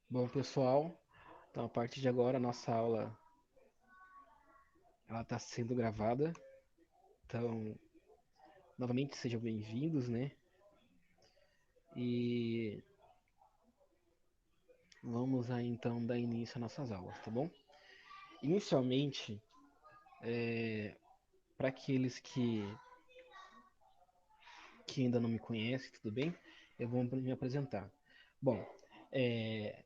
Bom, pessoal, então a partir de agora a nossa aula ela está sendo gravada. Então, novamente sejam bem-vindos, né? E vamos aí então dar início às nossas aulas, tá bom? Inicialmente, para aqueles que ainda não me conhecem, tudo bem? Eu vou me apresentar. Bom, é,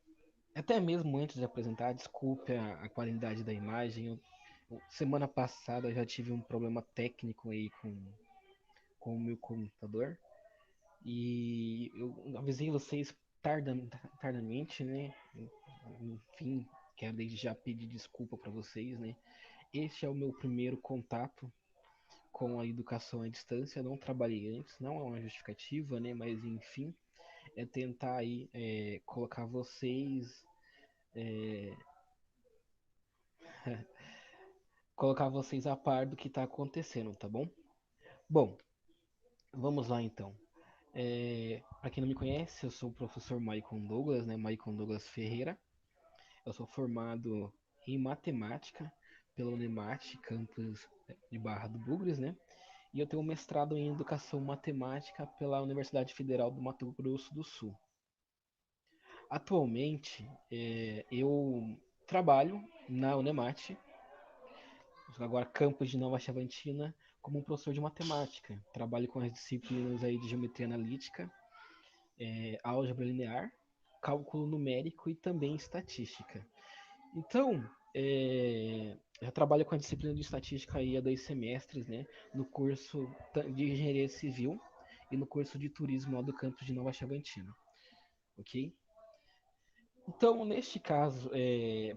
até mesmo antes de apresentar, desculpe a qualidade da imagem. Semana passada eu já tive um problema técnico aí com o meu computador. E eu avisei vocês tardamente, né? Enfim, quero desde já pedir desculpa para vocês, né? Este é o meu primeiro contato com a educação à distância. Não trabalhei antes, não é uma justificativa, né? Mas enfim, é tentar aí colocar vocês, é, colocar vocês a par do que está acontecendo, tá bom? Bom, vamos lá então. Para quem não me conhece, eu sou o professor Maicon Douglas, né? Maicon Douglas Ferreira. Eu sou formado em matemática pela Unemate, campus de Barra do Bugres, né? E eu tenho um mestrado em educação matemática pela Universidade Federal do Mato Grosso do Sul. Atualmente, eu trabalho na Unemate, agora campus de Nova Chavantina, como um professor de matemática. Trabalho com as disciplinas aí de geometria analítica, álgebra linear, cálculo numérico e também estatística. Então, eu trabalho com a disciplina de estatística aí há 2 semestres, né? No curso de engenharia civil e no curso de turismo lá do campus de Nova Chavantina, ok? Então, neste caso,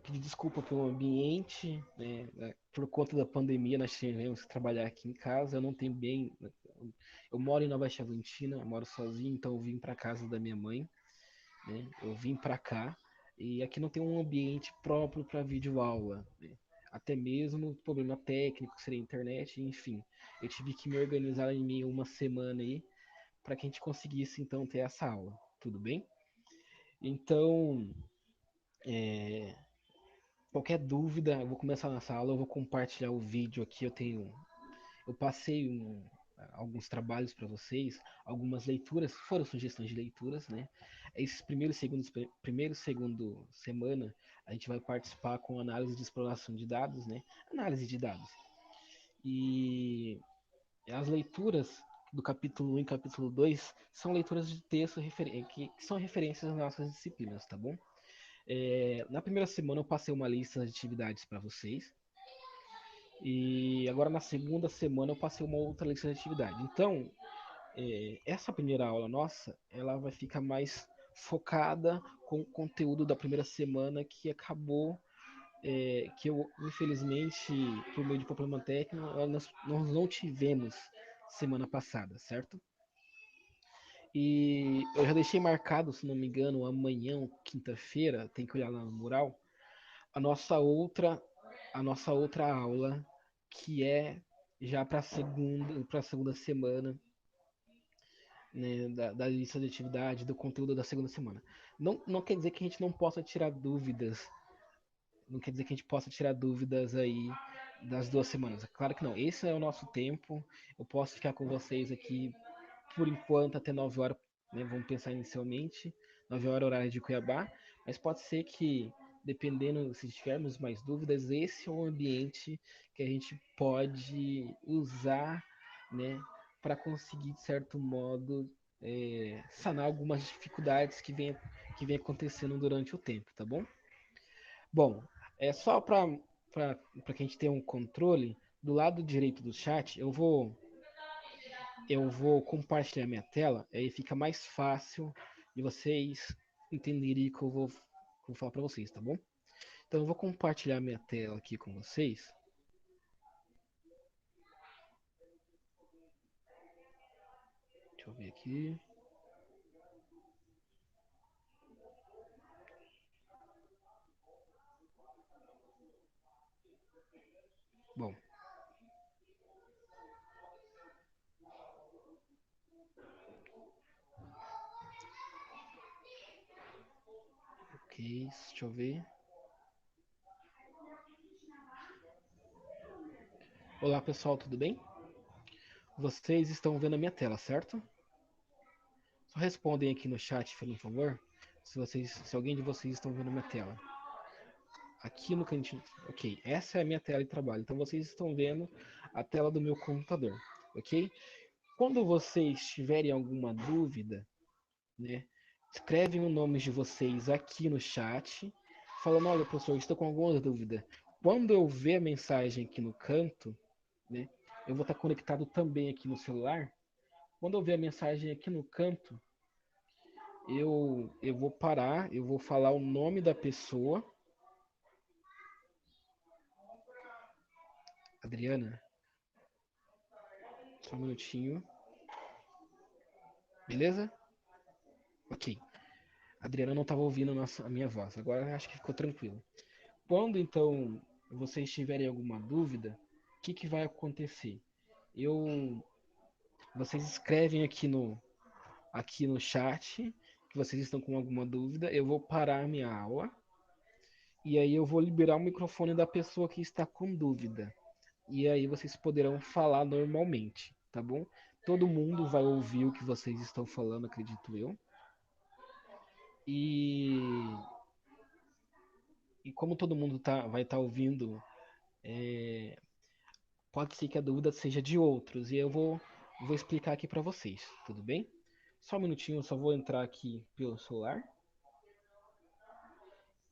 pedir desculpa pelo ambiente, né? Por conta da pandemia, nós tivemos que trabalhar aqui em casa. Eu não tenho bem. Eu moro em Nova Chavantina, eu moro sozinho, então eu vim para casa da minha mãe, né? Eu vim para cá e aqui não tem um ambiente próprio para videoaula, né? Até mesmo problema técnico, seria internet, enfim. Eu tive que me organizar em meio a uma semana aí para que a gente conseguisse então ter essa aula, tudo bem? Então, qualquer dúvida, eu vou começar nessa aula, eu vou compartilhar o vídeo aqui, eu passei alguns trabalhos para vocês, algumas leituras, foram sugestões de leituras, né? Esses primeiro e segundo semana, a gente vai participar com análise de exploração de dados, né? Análise de dados. E as leituras do capítulo 1 e capítulo 2 são leituras de texto que são referências às nossas disciplinas, tá bom? Na primeira semana eu passei uma lista de atividades para vocês. E agora na segunda semana eu passei uma outra lista de atividade. Então, essa primeira aula nossa, ela vai ficar mais focada com o conteúdo da primeira semana que acabou, que eu, infelizmente, por meio de problema técnico, nós não tivemos semana passada, certo? E eu já deixei marcado, se não me engano, amanhã, ou quinta-feira, tem que olhar lá no mural, a nossa outra, a nossa outra aula, que é já para a segunda semana, né, da lista de atividade, do conteúdo da segunda semana. Não quer dizer que a gente não possa tirar dúvidas, não quer dizer que a gente possa tirar dúvidas aí das 2 semanas. Claro que não. Esse é o nosso tempo. Eu posso ficar com vocês aqui por enquanto até 9 horas, né? Vamos pensar inicialmente, 9 horas horário de Cuiabá, mas pode ser que, dependendo se tivermos mais dúvidas, esse é um ambiente que a gente pode usar, né, para conseguir, de certo modo, sanar algumas dificuldades que vem acontecendo durante o tempo, tá bom? Bom, é só para que a gente tenha um controle, do lado direito do chat, eu vou compartilhar minha tela, aí fica mais fácil de vocês entenderem o que vou falar para vocês, tá bom? Então eu vou compartilhar minha tela aqui com vocês. Deixa eu ver aqui. Bom, ok. Deixa eu ver. Olá pessoal, tudo bem? Vocês estão vendo a minha tela, certo? Só respondem aqui no chat, por favor, se alguém de vocês estão vendo a minha tela. Aqui no cantinho. Ok, essa é a minha tela de trabalho. Então vocês estão vendo a tela do meu computador, ok? Quando vocês tiverem alguma dúvida, né, escrevem o nome de vocês aqui no chat, falando, olha, professor, estou com alguma dúvida. Quando eu ver a mensagem aqui no canto, né, eu vou estar conectado também aqui no celular. Quando eu ver a mensagem aqui no canto, eu vou parar, eu vou falar o nome da pessoa. Adriana, só um minutinho. Beleza? Ok. A Adriana não estava ouvindo a minha voz. Agora acho que ficou tranquilo. Quando então vocês tiverem alguma dúvida, o que vai acontecer? Eu, vocês escrevem aqui no chat que vocês estão com alguma dúvida. Eu vou parar a minha aula e aí eu vou liberar o microfone da pessoa que está com dúvida. E aí vocês poderão falar normalmente, tá bom? Todo mundo vai ouvir o que vocês estão falando, acredito eu. E, e como todo mundo vai estar ouvindo, pode ser que a dúvida seja de outros. E eu vou explicar aqui para vocês, tudo bem? Só um minutinho, eu só vou entrar aqui pelo celular.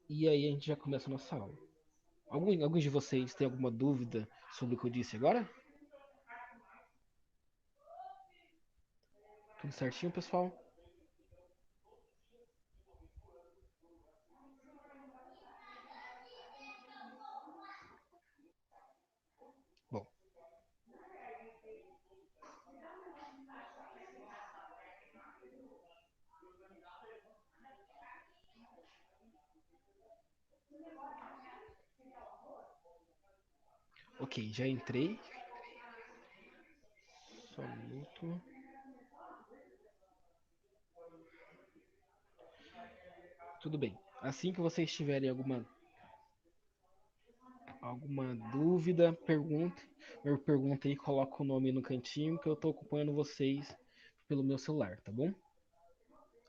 E aí a gente já começa a nossa aula. Alguns de vocês têm alguma dúvida sobre o que eu disse agora? Tudo certinho, pessoal? Bom, ok, já entrei. Só um minuto. Tudo bem. Assim que vocês tiverem alguma dúvida, pergunta aí, coloca o nome no cantinho que eu estou acompanhando vocês pelo meu celular, tá bom?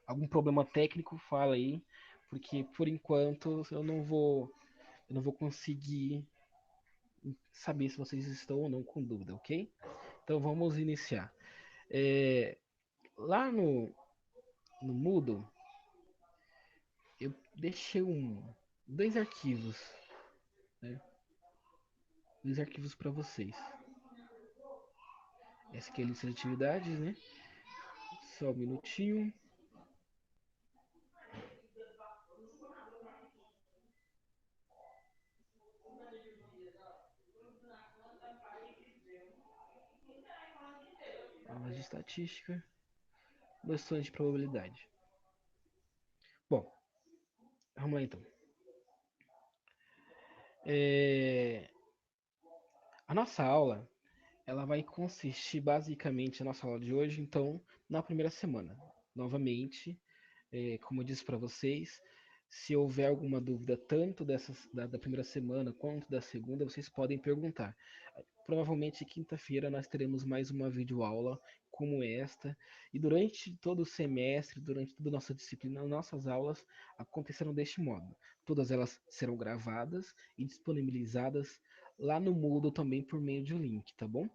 Algum problema técnico, fala aí, porque por enquanto eu não vou conseguir saber se vocês estão ou não com dúvida, ok? Então vamos iniciar. É, lá no Moodle, eu deixei dois arquivos, né? Dois arquivos para vocês. Essa aqui é a lista de atividades, né? Só um minutinho. Aulas de estatística, noções de probabilidade. Bom, vamos lá então. É, a nossa aula, ela vai consistir basicamente, a nossa aula de hoje, então, na primeira semana. Novamente, como eu disse para vocês, se houver alguma dúvida tanto da primeira semana quanto da segunda, vocês podem perguntar. Provavelmente quinta-feira nós teremos mais uma videoaula como esta. E durante todo o semestre, durante toda a nossa disciplina, nossas aulas acontecerão deste modo. Todas elas serão gravadas e disponibilizadas lá no Moodle também por meio de um link, tá bom?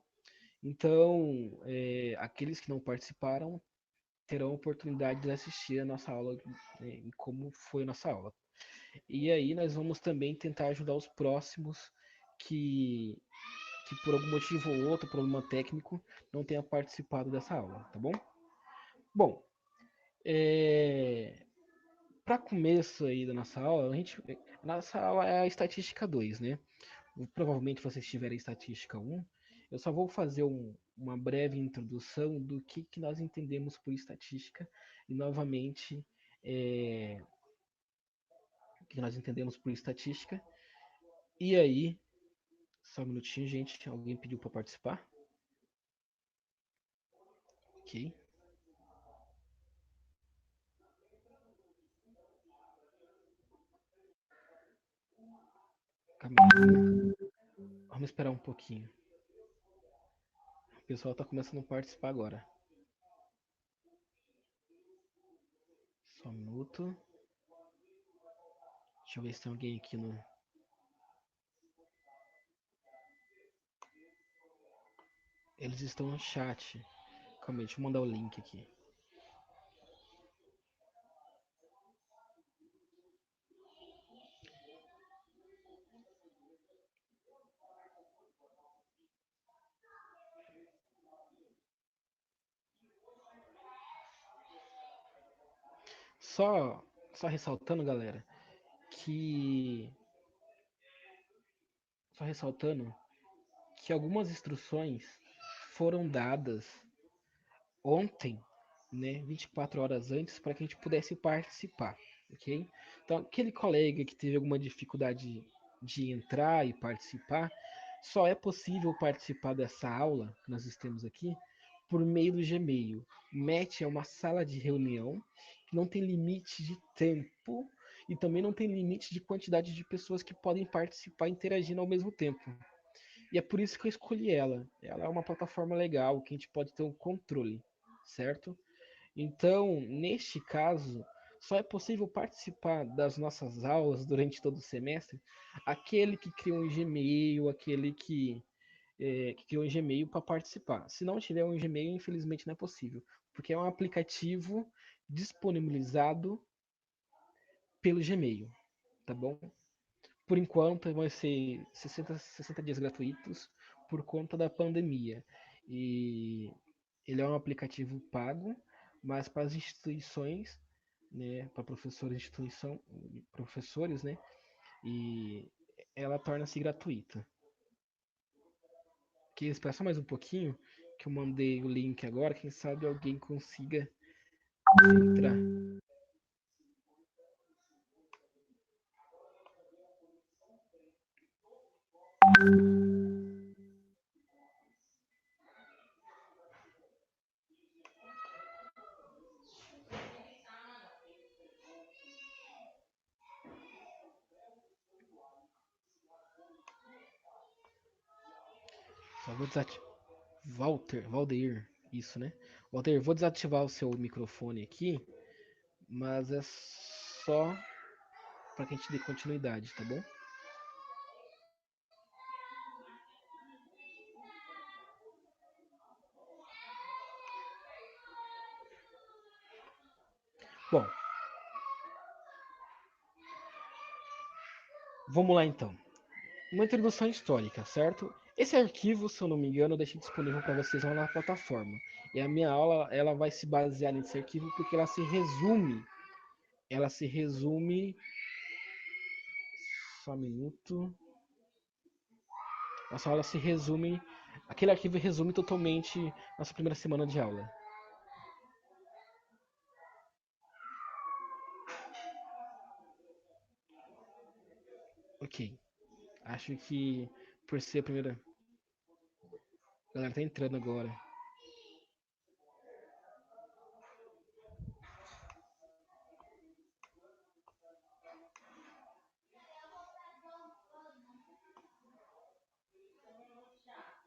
Então, aqueles que não participaram terão a oportunidade de assistir a nossa aula e como foi a nossa aula. E aí nós vamos também tentar ajudar os próximos que que por algum motivo ou outro, problema técnico, não tenha participado dessa aula, tá bom? Bom, para começo aí da nossa aula, nossa aula é a estatística 2, né? Provavelmente vocês tiverem estatística 1. Eu só vou fazer uma breve introdução do que nós entendemos por estatística e novamente o que nós entendemos por estatística. E aí, só um minutinho, gente, alguém pediu para participar? Ok. Calma aí, vamos esperar um pouquinho. O pessoal tá começando a participar agora. Só um minuto. Deixa eu ver se tem alguém aqui no. Eles estão no chat. Calma aí, deixa eu mandar o link aqui. Só, só ressaltando, galera, que. Só ressaltando que algumas instruções foram dadas ontem, né, 24 horas antes, para que a gente pudesse participar, ok? Então, aquele colega que teve alguma dificuldade de entrar e participar, só é possível participar dessa aula que nós temos aqui por meio do Gmail. O Meet é uma sala de reunião que não tem limite de tempo e também não tem limite de quantidade de pessoas que podem participar interagindo ao mesmo tempo. E é por isso que eu escolhi ela. Ela é uma plataforma legal que a gente pode ter um controle, certo? Então, neste caso, só é possível participar das nossas aulas durante todo o semestre aquele que criou um Gmail, aquele que criou um Gmail para participar. Se não tiver um Gmail, infelizmente não é possível, porque é um aplicativo disponibilizado pelo Gmail, tá bom? Por enquanto, vai ser 60 dias gratuitos por conta da pandemia. E ele é um aplicativo pago, mas para as instituições, né, para professores de instituição, professores, né, e ela torna-se gratuita. Queria esperar só mais um pouquinho, que eu mandei o link agora, quem sabe alguém consiga entrar. Só vou desativar. Valdeir, isso, né? Valdeir, vou desativar o seu microfone aqui, mas é só para que a gente dê continuidade, tá bom? Bom, vamos lá então. Uma introdução histórica, certo? Esse arquivo, se eu não me engano, eu deixei disponível para vocês lá na plataforma. E a minha aula, ela vai se basear nesse arquivo porque ela se resume, só um minuto. Nossa aula se resume, aquele arquivo resume totalmente nossa primeira semana de aula. Ok. Acho que por ser a primeira, a galera tá entrando agora.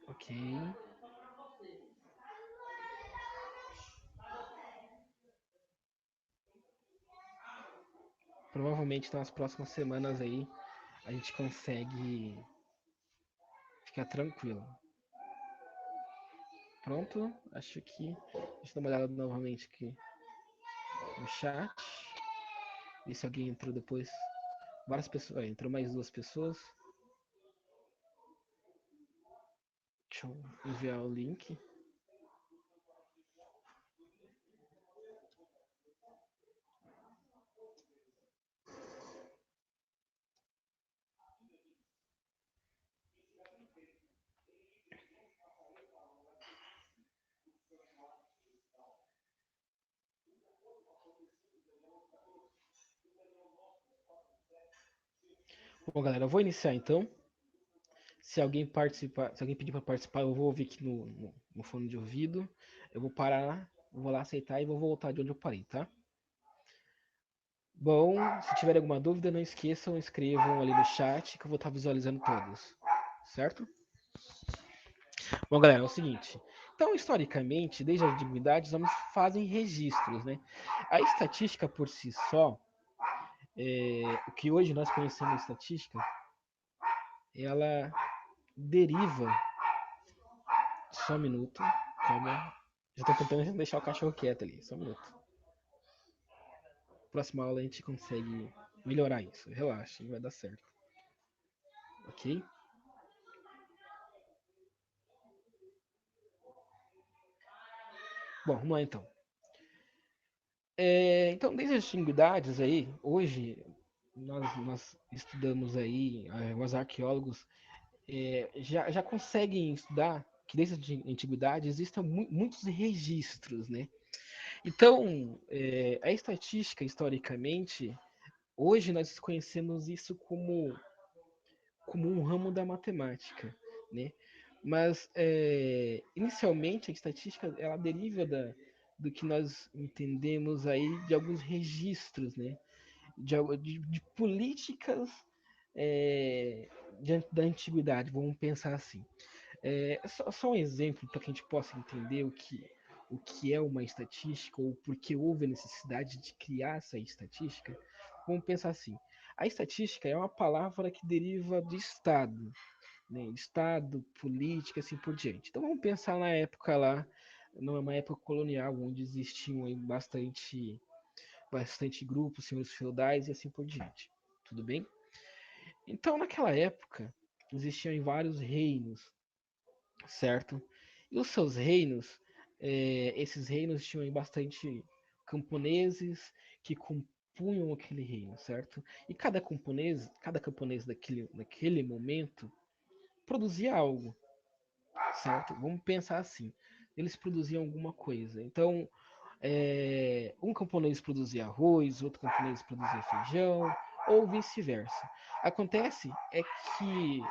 Ok. Provavelmente nas próximas semanas aí a gente consegue ficar tranquilo. Pronto, acho que. Deixa eu dar uma olhada novamente aqui no chat. Ver se alguém entrou depois. Várias pessoas. Entrou mais duas pessoas. Deixa eu enviar o link. Bom, galera, eu vou iniciar então. Se alguém participar, se alguém pedir para participar, eu vou ouvir aqui no fone de ouvido. Eu vou parar, vou lá aceitar e vou voltar de onde eu parei, tá? Bom, se tiver alguma dúvida, não esqueçam, escrevam ali no chat que eu vou estar visualizando todos, certo? Bom, galera, é o seguinte. Então, historicamente, desde a antiguidade, os homens fazem registros, né? A estatística por si só, o que hoje nós conhecemos de estatística, ela deriva. Só um minuto, calma. Já tô tentando deixar o cachorro quieto ali, só um minuto. Próxima aula a gente consegue melhorar isso. Relaxa, vai dar certo. Ok? Bom, vamos lá então. Então, desde as antiguidades aí, hoje nós estudamos aí, os arqueólogos já conseguem estudar que desde a antiguidade existem muitos registros, né? Então, a estatística, historicamente, hoje nós conhecemos isso como um ramo da matemática, né? Mas inicialmente a estatística ela deriva do que nós entendemos aí de alguns registros, né? De políticas da antiguidade, vamos pensar assim. Só um exemplo para que a gente possa entender o que é uma estatística ou por que houve a necessidade de criar essa estatística. Vamos pensar assim: a estatística é uma palavra que deriva do Estado, né? Estado, política, assim por diante. Então vamos pensar na época lá, numa época colonial, onde existiam aí bastante grupos, senhores feudais e assim por diante. Tudo bem? Então naquela época existiam vários reinos, certo? E os seus reinos, esses reinos tinham bastante camponeses que compunham aquele reino, certo? E cada camponês daquele momento produzia algo, certo? Vamos pensar assim, eles produziam alguma coisa. Então, um camponês produzia arroz, outro camponês produzia feijão, ou vice-versa. Acontece é que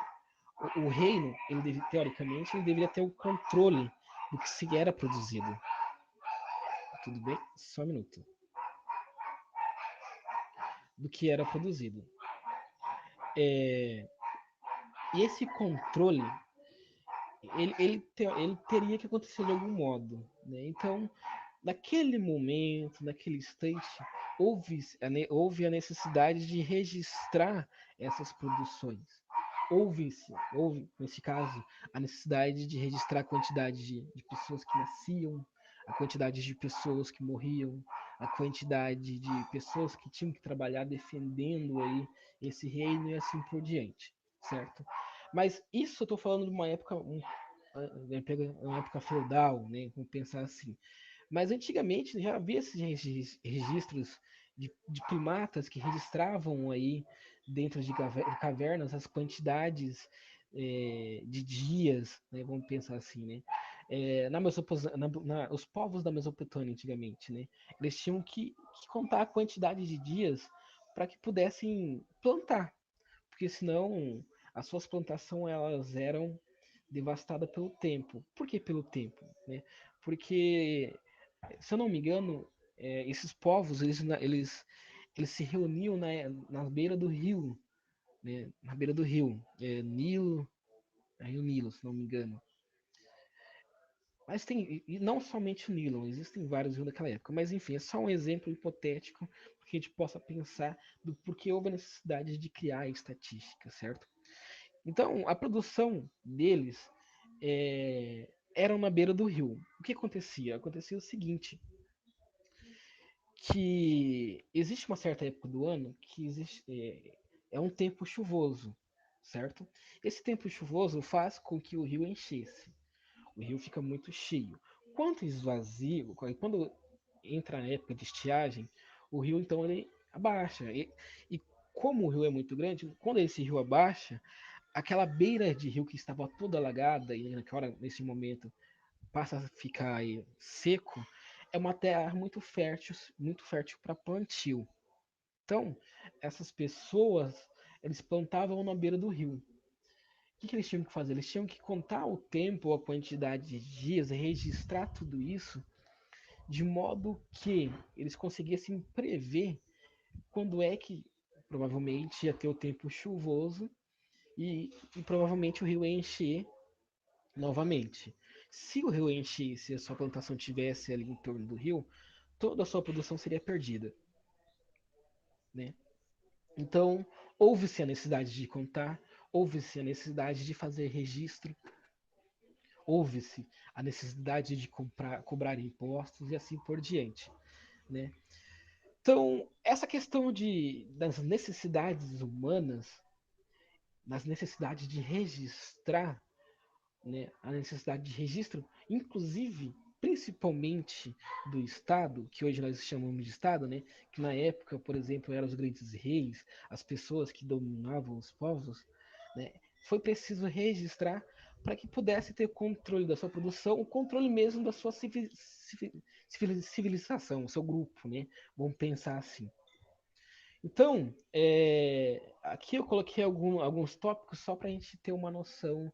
o reino, teoricamente, ele deveria ter o controle do que se era produzido. Tudo bem? Só um minuto. Do que era produzido. E esse controle, ele teria que acontecer de algum modo. Né? Então, naquele momento, naquele instante, houve a necessidade de registrar essas produções. Houve, nesse caso, a necessidade de registrar a quantidade de pessoas que nasciam, a quantidade de pessoas que morriam, a quantidade de pessoas que tinham que trabalhar defendendo aí esse reino e assim por diante, certo? Mas isso eu estou falando de uma época feudal, né? Vamos pensar assim. Mas antigamente já havia esses registros de primatas que registravam aí dentro de cavernas as quantidades de dias, né, vamos pensar assim, né? Os povos da Mesopotâmia antigamente, né? Eles tinham que contar a quantidade de dias para que pudessem plantar, porque senão as suas plantações elas eram devastadas pelo tempo. Por que pelo tempo, né? Porque se eu não me engano, esses povos, eles se reuniam na beira do rio, né? Na beira do rio, Nilo, Rio Nilo, se não me engano. Mas tem, e não somente o Nilo, existem vários rios daquela época. Mas enfim, é só um exemplo hipotético para que a gente possa pensar do porquê houve a necessidade de criar a estatística, certo? Então, a produção deles eram na beira do rio. O que acontecia? Acontecia o seguinte: que existe uma certa época do ano que é um tempo chuvoso, certo? Esse tempo chuvoso faz com que o rio enchesse. O rio fica muito cheio. Quando esvazia, quando entra a época de estiagem, o rio então ele abaixa. E como o rio é muito grande, quando esse rio abaixa, aquela beira de rio que estava toda alagada e nesse momento passa a ficar aí seco, é uma terra muito fértil para plantio. Então, essas pessoas, eles plantavam na beira do rio. O que eles tinham que fazer? Eles tinham que contar o tempo, a quantidade de dias, registrar tudo isso, de modo que eles conseguissem prever quando é que provavelmente ia ter o tempo chuvoso e provavelmente o rio ia encher novamente. Se o rio enchesse e a sua plantação tivesse ali em torno do rio, toda a sua produção seria perdida, né? Então, houve-se a necessidade de contar, houve-se a necessidade de fazer registro, houve-se a necessidade de cobrar impostos e assim por diante, né? Então, essa questão das necessidades humanas, das necessidades de registrar, né, a necessidade de registro, inclusive, principalmente do Estado, que hoje nós chamamos de Estado, né, que na época, por exemplo, eram os grandes reis, as pessoas que dominavam os povos, né, foi preciso registrar para que pudesse ter controle da sua produção, o controle mesmo da sua civilização, o seu grupo, né? Vamos pensar assim. Então, aqui eu coloquei alguns tópicos só para a gente ter uma noção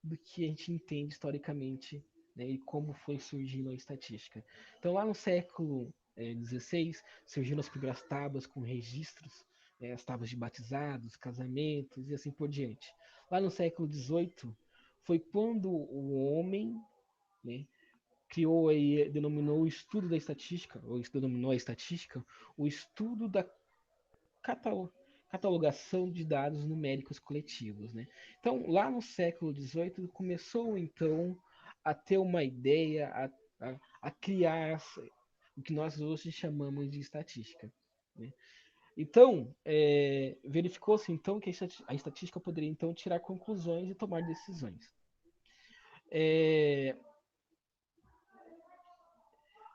do que a gente entende historicamente, né, e como foi surgindo a estatística. Então, lá no século XVI, surgiram as primeiras tábuas com registros, as tábuas de batizados, casamentos e assim por diante. Lá no século XVIII, foi quando o homem, né, criou aí, denominou o estudo da estatística, ou denominou a estatística, o estudo da catalogação de dados numéricos coletivos, né? Então, lá no século XVIII, começou então a ter uma ideia, a criar o que nós hoje chamamos de estatística, né? Então, verificou-se então que a estatística poderia então tirar conclusões e tomar decisões. É,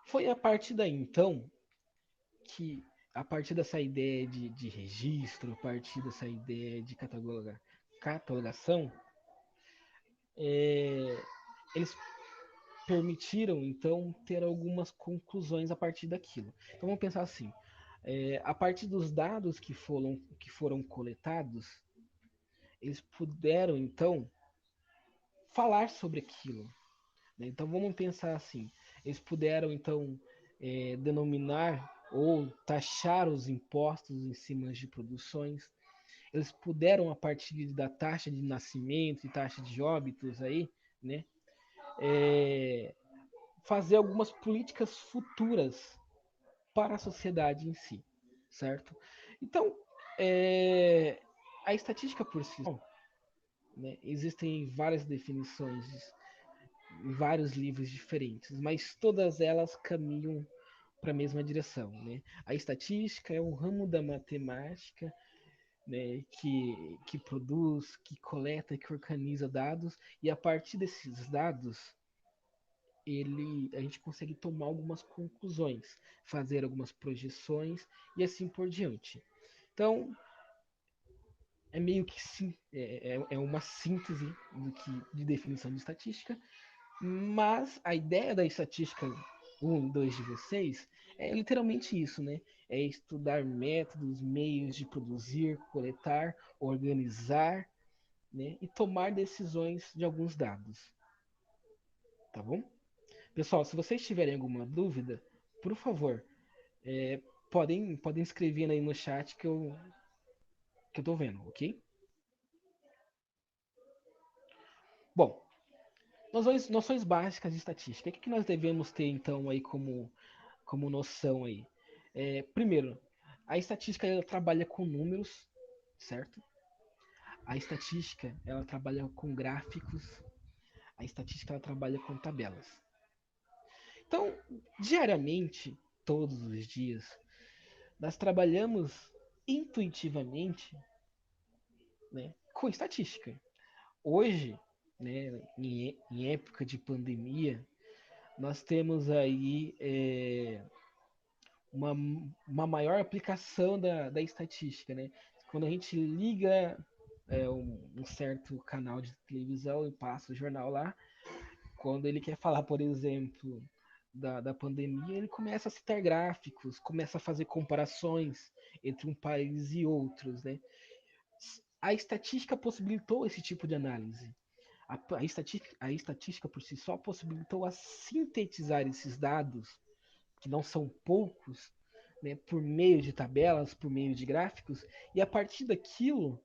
foi a partir daí então que, a partir dessa ideia de registro, a partir dessa ideia de catalogação, é, eles permitiram então ter algumas conclusões a partir daquilo. Então vamos pensar assim: a partir dos dados que foram coletados, eles puderam então falar sobre aquilo, né? Então vamos pensar assim: eles puderam então denominar ou taxar os impostos em cima de produções. Eles puderam, a partir da taxa de nascimento e taxa de óbitos aí, né, é, fazer algumas políticas futuras para a sociedade em si, certo? Então, é, a estatística por si só, né, existem várias definições em vários livros diferentes, mas todas elas caminham para a mesma direção, né? A estatística é um ramo da matemática, né, que produz, que coleta, que organiza dados, e a partir desses dados a gente consegue tomar algumas conclusões, fazer algumas projeções e assim por diante. Então, é meio que é uma síntese de definição de estatística, mas a ideia da estatística 1 e 2 de vocês é literalmente isso, né? É estudar métodos, meios de produzir, coletar, organizar, né, e tomar decisões de alguns dados, tá bom? Pessoal, se vocês tiverem alguma dúvida, por favor, é, podem escrever aí no chat que eu tô vendo, ok? Bom, noções básicas de estatística. O que nós devemos ter então aí como noção aí? Primeiro, a estatística ela trabalha com números, certo? A estatística ela trabalha com gráficos, a estatística ela trabalha com tabelas. Então, diariamente, todos os dias, nós trabalhamos intuitivamente, né, com estatística. Hoje, né, em época de pandemia, nós temos aí uma, uma maior aplicação da estatística, né? Quando a gente liga um certo canal de televisão e passa o jornal lá, quando ele quer falar, por exemplo, da pandemia, ele começa a citar gráficos, começa a fazer comparações entre um país e outros, né? A estatística possibilitou esse tipo de análise. A estatística por si só possibilitou a sintetizar esses dados, que não são poucos, né, por meio de tabelas, por meio de gráficos, e a partir daquilo,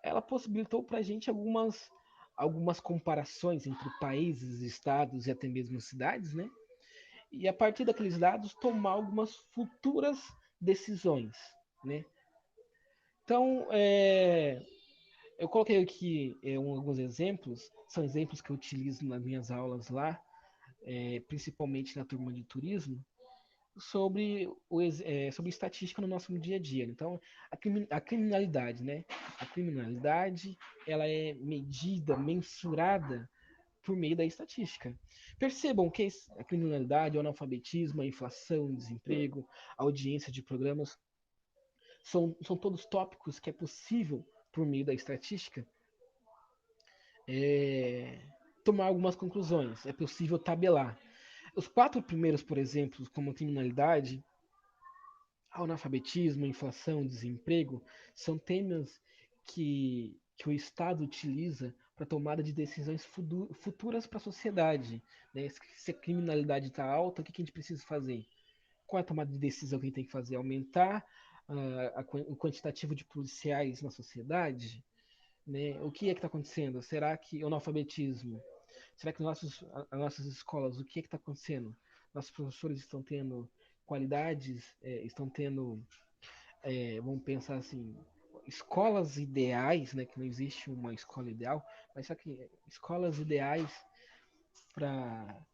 ela possibilitou para a gente algumas comparações entre países, estados e até mesmo cidades, né? E a partir daqueles dados tomar algumas futuras decisões, né? Então, eu coloquei aqui alguns exemplos, são exemplos que eu utilizo nas minhas aulas lá, principalmente na turma de turismo, sobre estatística no nosso dia a dia. Então, a criminalidade, né? A criminalidade, ela é medida, mensurada por meio da estatística. Percebam que a criminalidade, o analfabetismo, a inflação, o desemprego, a audiência de programas são todos tópicos que é possível, por meio da estatística, é, tomar algumas conclusões. É possível tabelar. Os quatro primeiros, por exemplo, como a criminalidade, o analfabetismo, inflação, desemprego, são temas que o Estado utiliza para tomada de decisões futuras para a sociedade. Né? Se a criminalidade está alta, o que a gente precisa fazer? Qual é a tomada de decisão que a gente tem que fazer? Aumentar o quantitativo de policiais na sociedade? Né? O que é que está acontecendo? Será que o analfabetismo? Será que as nossas escolas, o que é que está acontecendo? Nossos professores estão tendo qualidades, estão tendo, vamos pensar assim, escolas ideais, né? Que não existe uma escola ideal, mas só que escolas ideais para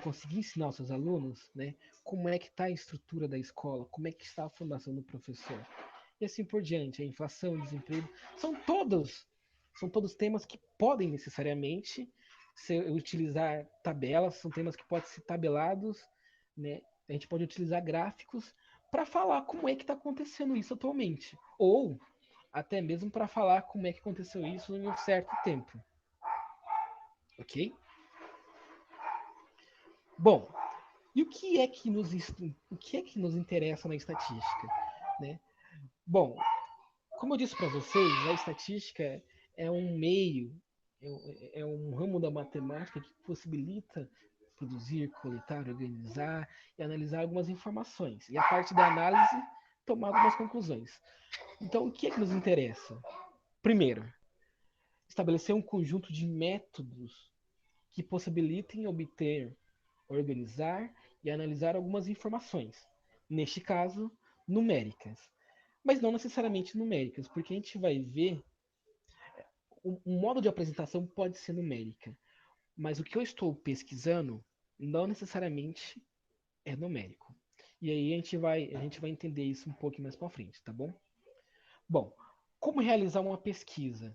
conseguir ensinar os seus alunos, né? Como é que está a estrutura da escola, como é que está a formação do professor. E assim por diante, a inflação, o desemprego, são todos, são todos temas que podem necessariamente utilizar tabelas, são temas que podem ser tabelados, né? A gente pode utilizar gráficos para falar como é que está acontecendo isso atualmente, ou até mesmo para falar como é que aconteceu isso em um certo tempo, ok? Bom, e o que é que nos interessa na estatística, né? Bom, como eu disse para vocês, a estatística é um meio, é um ramo da matemática que possibilita produzir, coletar, organizar e analisar algumas informações. E a partir da análise, tomar algumas conclusões. Então, o que é que nos interessa? Primeiro, estabelecer um conjunto de métodos que possibilitem obter, organizar e analisar algumas informações. Neste caso, numéricas. Mas não necessariamente numéricas, porque a gente vai ver o modo de apresentação pode ser numérica, mas o que eu estou pesquisando não necessariamente é numérico. E aí a gente vai entender isso um pouco mais para frente, tá bom? Bom, como realizar uma pesquisa,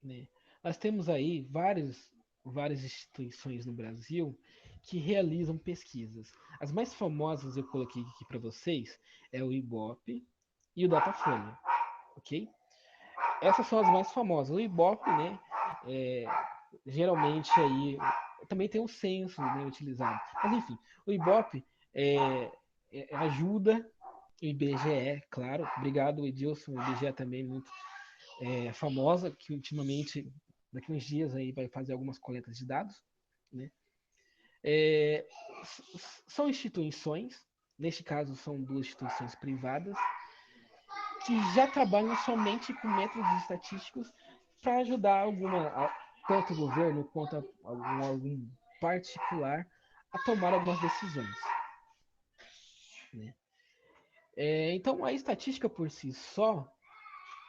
né? Nós temos aí várias instituições no Brasil que realizam pesquisas. As mais famosas eu coloquei aqui para vocês é o IBOP e o Datafolha, ok? Essas são as mais famosas. O Ibope, né? é, Geralmente aí também tem o censo, né, utilizado. Mas enfim, o Ibope ajuda o IBGE, claro. Obrigado, Edilson. O IBGE também é muito famosa, que ultimamente, daqui uns dias aí vai fazer algumas coletas de dados, né? É, São instituições, neste caso são duas instituições privadas, que já trabalham somente com métodos estatísticos para ajudar tanto o governo quanto algum particular a tomar algumas decisões. Né? Então, a estatística por si só,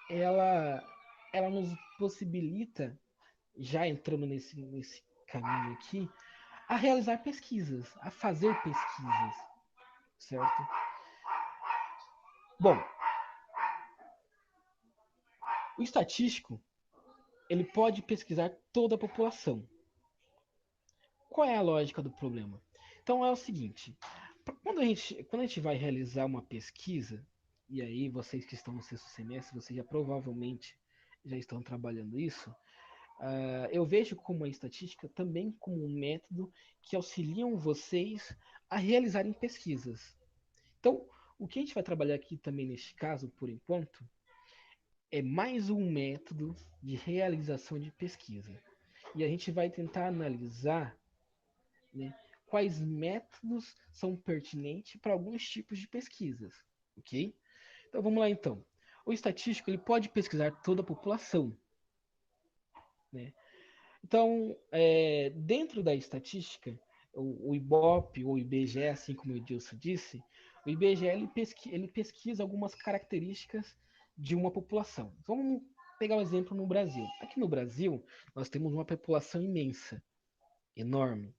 ela, ela nos possibilita, já entrando nesse caminho aqui, a realizar pesquisas, a fazer pesquisas, certo? Bom, o estatístico, ele pode pesquisar toda a população. Qual é a lógica do problema? Então é o seguinte, quando a gente vai realizar uma pesquisa, e aí vocês que estão no sexto semestre, vocês já provavelmente já estão trabalhando isso, eu vejo como a estatística também como um método que auxiliam vocês a realizarem pesquisas. Então, o que a gente vai trabalhar aqui também neste caso, por enquanto, é mais um método de realização de pesquisa. E a gente vai tentar analisar, né, quais métodos são pertinentes para alguns tipos de pesquisas, ok? Então vamos lá então. O estatístico ele pode pesquisar toda a população, né? Então, dentro da estatística, o IBOP ou o IBGE, assim como o Edilson disse, o IBGE ele pesquisa algumas características de uma população. Vamos pegar um exemplo no Brasil. Aqui no Brasil, nós temos uma população imensa, enorme,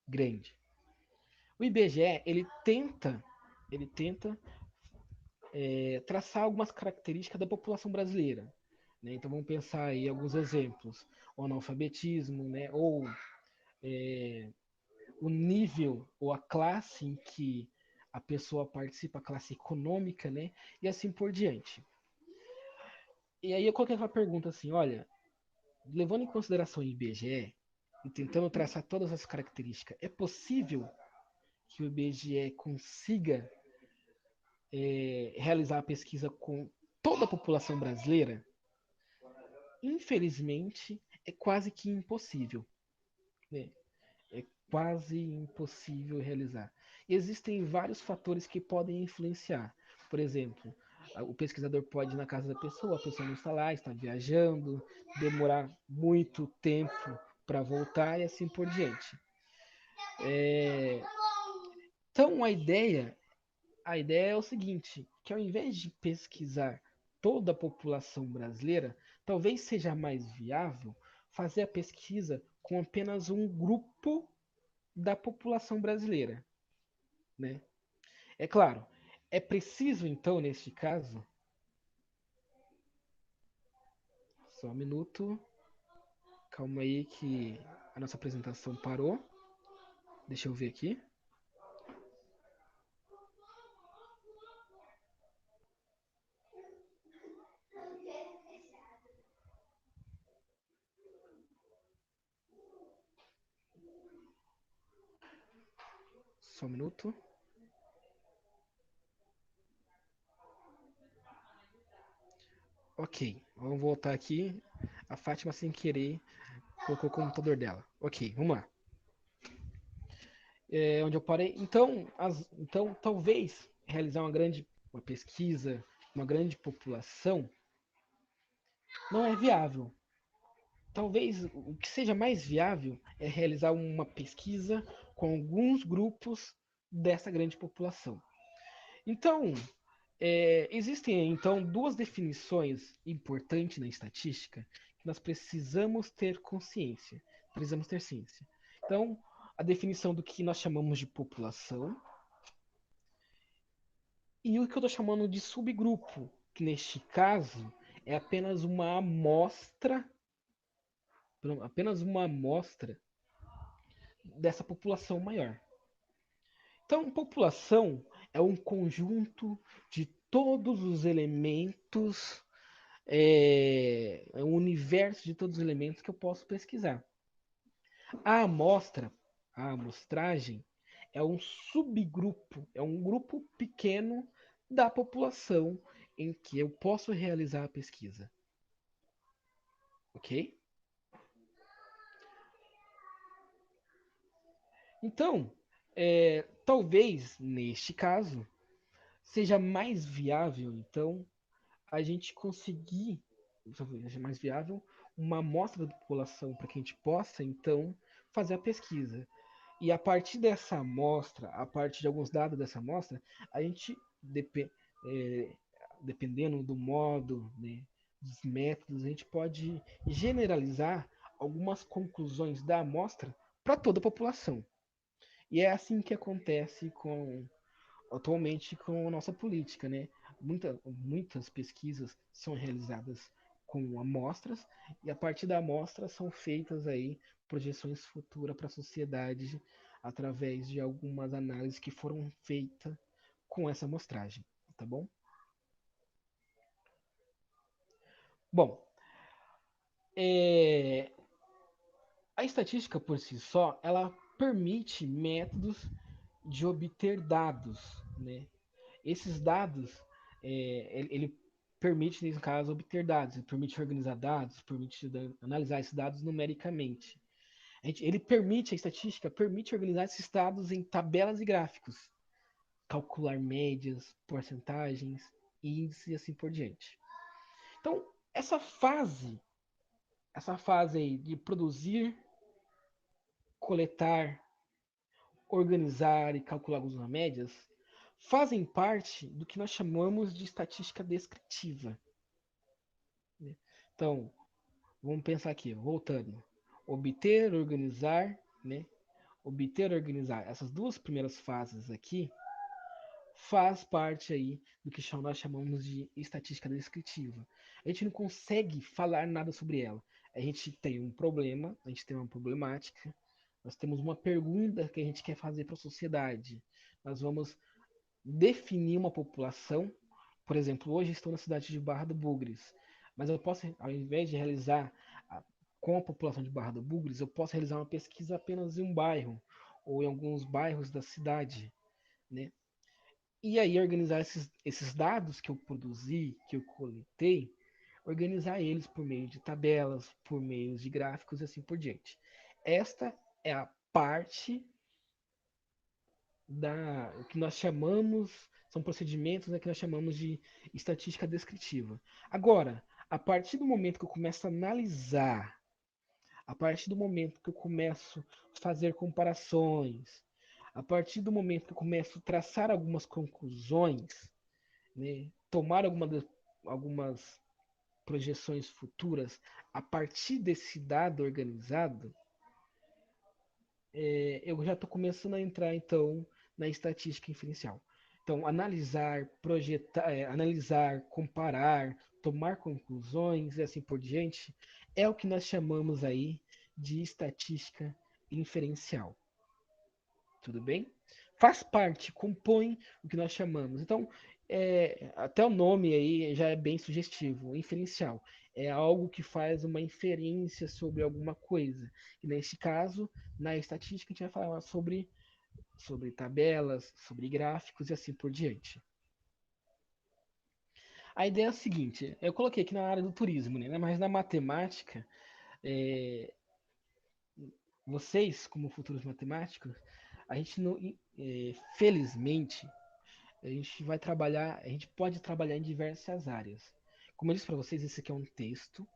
grande. O IBGE ele tenta traçar algumas características da população brasileira. Né? Então vamos pensar aí alguns exemplos: o analfabetismo, né? Ou o nível ou a classe em que a pessoa participa, a classe econômica, né? E assim por diante. E aí eu coloquei uma pergunta assim: olha, levando em consideração o IBGE e tentando traçar todas as características, é possível que o IBGE consiga realizar a pesquisa com toda a população brasileira? Infelizmente, é quase que impossível. Né? É quase impossível realizar. Existem vários fatores que podem influenciar. Por exemplo, o pesquisador pode ir na casa da pessoa, a pessoa não está lá, está viajando, demorar muito tempo para voltar e assim por diante. Então a ideia é o seguinte, que ao invés de pesquisar toda a população brasileira, talvez seja mais viável fazer a pesquisa com apenas um grupo da população brasileira, né? É claro, é preciso então, neste caso, só um minuto, calma aí que a nossa apresentação parou. Deixa eu ver aqui. Só um minuto. Ok, vamos voltar aqui. A Fátima, sem querer, colocou o computador dela. Ok, vamos lá. Onde eu parei. Então, talvez realizar uma pesquisa, uma grande população, não é viável. Talvez o que seja mais viável é realizar uma pesquisa com alguns grupos dessa grande população. Então, existem então duas definições importantes na estatística que nós precisamos ter consciência, precisamos ter ciência. Então, a definição do que nós chamamos de população e o que eu estou chamando de subgrupo, que neste caso é apenas uma amostra dessa população maior. Então, população é um conjunto de todos os elementos, um universo de todos os elementos que eu posso pesquisar. A amostra, a amostragem, é um subgrupo, é um grupo pequeno da população em que eu posso realizar a pesquisa. Ok? Então, talvez neste caso seja mais viável, então, a gente conseguir, seja mais viável, uma amostra da população para que a gente possa, então, fazer a pesquisa. E a partir dessa amostra, a partir de alguns dados dessa amostra, a gente, é, dependendo do modo, né, dos métodos, a gente pode generalizar algumas conclusões da amostra para toda a população. E é assim que acontece atualmente com a nossa política, né? Muitas pesquisas são realizadas com amostras e a partir da amostra são feitas aí projeções futuras para a sociedade através de algumas análises que foram feitas com essa amostragem, tá bom? Bom, é, a estatística por si só, ela permite métodos de obter dados, né? Esses dados, ele permite, nesse caso, obter dados, ele permite organizar dados, permite analisar esses dados numericamente. Ele permite, a estatística permite organizar esses dados em tabelas e gráficos, calcular médias, porcentagens, índices e assim por diante. Então, essa fase aí de produzir, coletar, organizar e calcular algumas médias, fazem parte do que nós chamamos de estatística descritiva. Né? Então, vamos pensar aqui, voltando. Obter, organizar, né? Obter, organizar. Essas duas primeiras fases aqui faz parte aí do que nós chamamos de estatística descritiva. A gente não consegue falar nada sobre ela. A gente tem um problema, a gente tem uma problemática, nós temos uma pergunta que a gente quer fazer para a sociedade. Nós vamos definir uma população. Por exemplo, hoje estou na cidade de Barra do Bugres, mas eu posso, ao invés de realizar com a população de Barra do Bugres, eu posso realizar uma pesquisa apenas em um bairro ou em alguns bairros da cidade, né? E aí organizar esses dados que eu produzi, que eu coletei, organizar eles por meio de tabelas, por meio de gráficos e assim por diante. Esta é a parte da o que nós chamamos, são procedimentos, né, que nós chamamos de estatística descritiva. Agora, a partir do momento que eu começo a analisar, a partir do momento que eu começo a fazer comparações, a partir do momento que eu começo a traçar algumas conclusões, né, tomar algumas projeções futuras a partir desse dado organizado, eu já estou começando a entrar então na estatística inferencial. Então, analisar, projetar, analisar, comparar, tomar conclusões e assim por diante, é o que nós chamamos aí de estatística inferencial. Tudo bem? Faz parte, compõe o que nós chamamos. Então, até o nome aí já é bem sugestivo, inferencial. É algo que faz uma inferência sobre alguma coisa. E neste caso, na estatística, a gente vai falar sobre tabelas, sobre gráficos e assim por diante. A ideia é a seguinte, eu coloquei aqui na área do turismo, né? Mas na matemática, é, vocês, como futuros matemáticos, a gente não, felizmente, a gente vai trabalhar, a gente pode trabalhar em diversas áreas. Como eu disse para vocês, esse aqui é um texto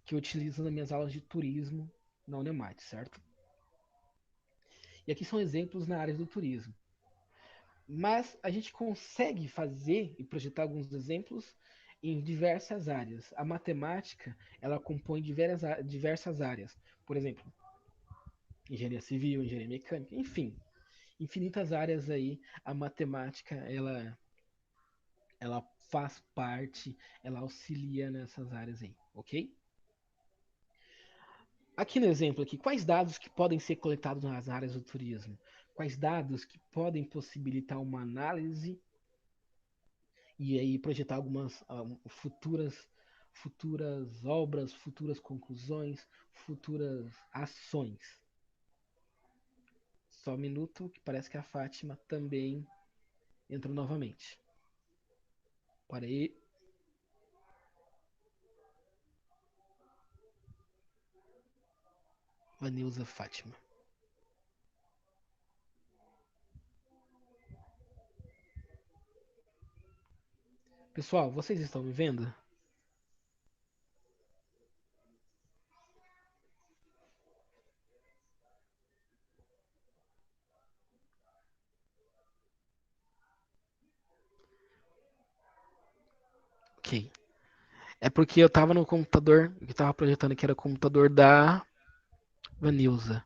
que eu utilizo nas minhas aulas de turismo na Unemat, certo? E aqui são exemplos na área do turismo. Mas a gente consegue fazer e projetar alguns exemplos em diversas áreas. A matemática, ela compõe diversas áreas. Por exemplo, engenharia civil, engenharia mecânica, enfim, infinitas áreas aí. A matemática, ela faz parte, ela auxilia nessas áreas aí, ok? Aqui no exemplo aqui, quais dados que podem ser coletados nas áreas do turismo? Quais dados que podem possibilitar uma análise e aí projetar algumas futuras obras, futuras conclusões, futuras ações. Só um minuto que parece que a Fátima também entrou novamente. Para aí. Vanilza Fátima. Pessoal, vocês estão me vendo? Ok. É porque eu tava no computador, que tava projetando que era o computador da Vanilza.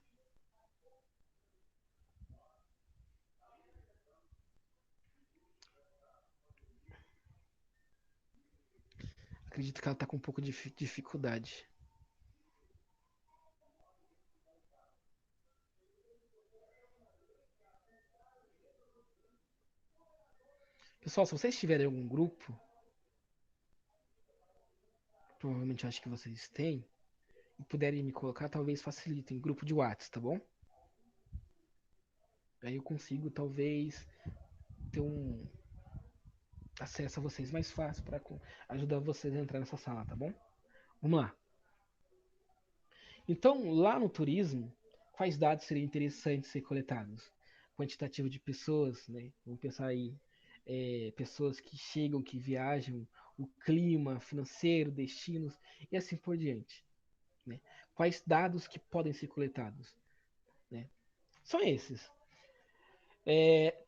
Acredito que ela tá com um pouco de dificuldade. Pessoal, se vocês tiverem algum grupo, provavelmente eu acho que vocês têm, e puderem me colocar, talvez facilitem. Grupo de WhatsApp, tá bom? Aí eu consigo, talvez, ter um acesso a vocês mais fácil para ajudar vocês a entrar nessa sala, tá bom? Vamos lá. Então, lá no turismo, quais dados seriam interessantes ser coletados? Quantitativo de pessoas, né? Vamos pensar aí, pessoas que chegam, que viajam, o clima financeiro, destinos e assim por diante, né? Quais dados que podem ser coletados, né? São esses.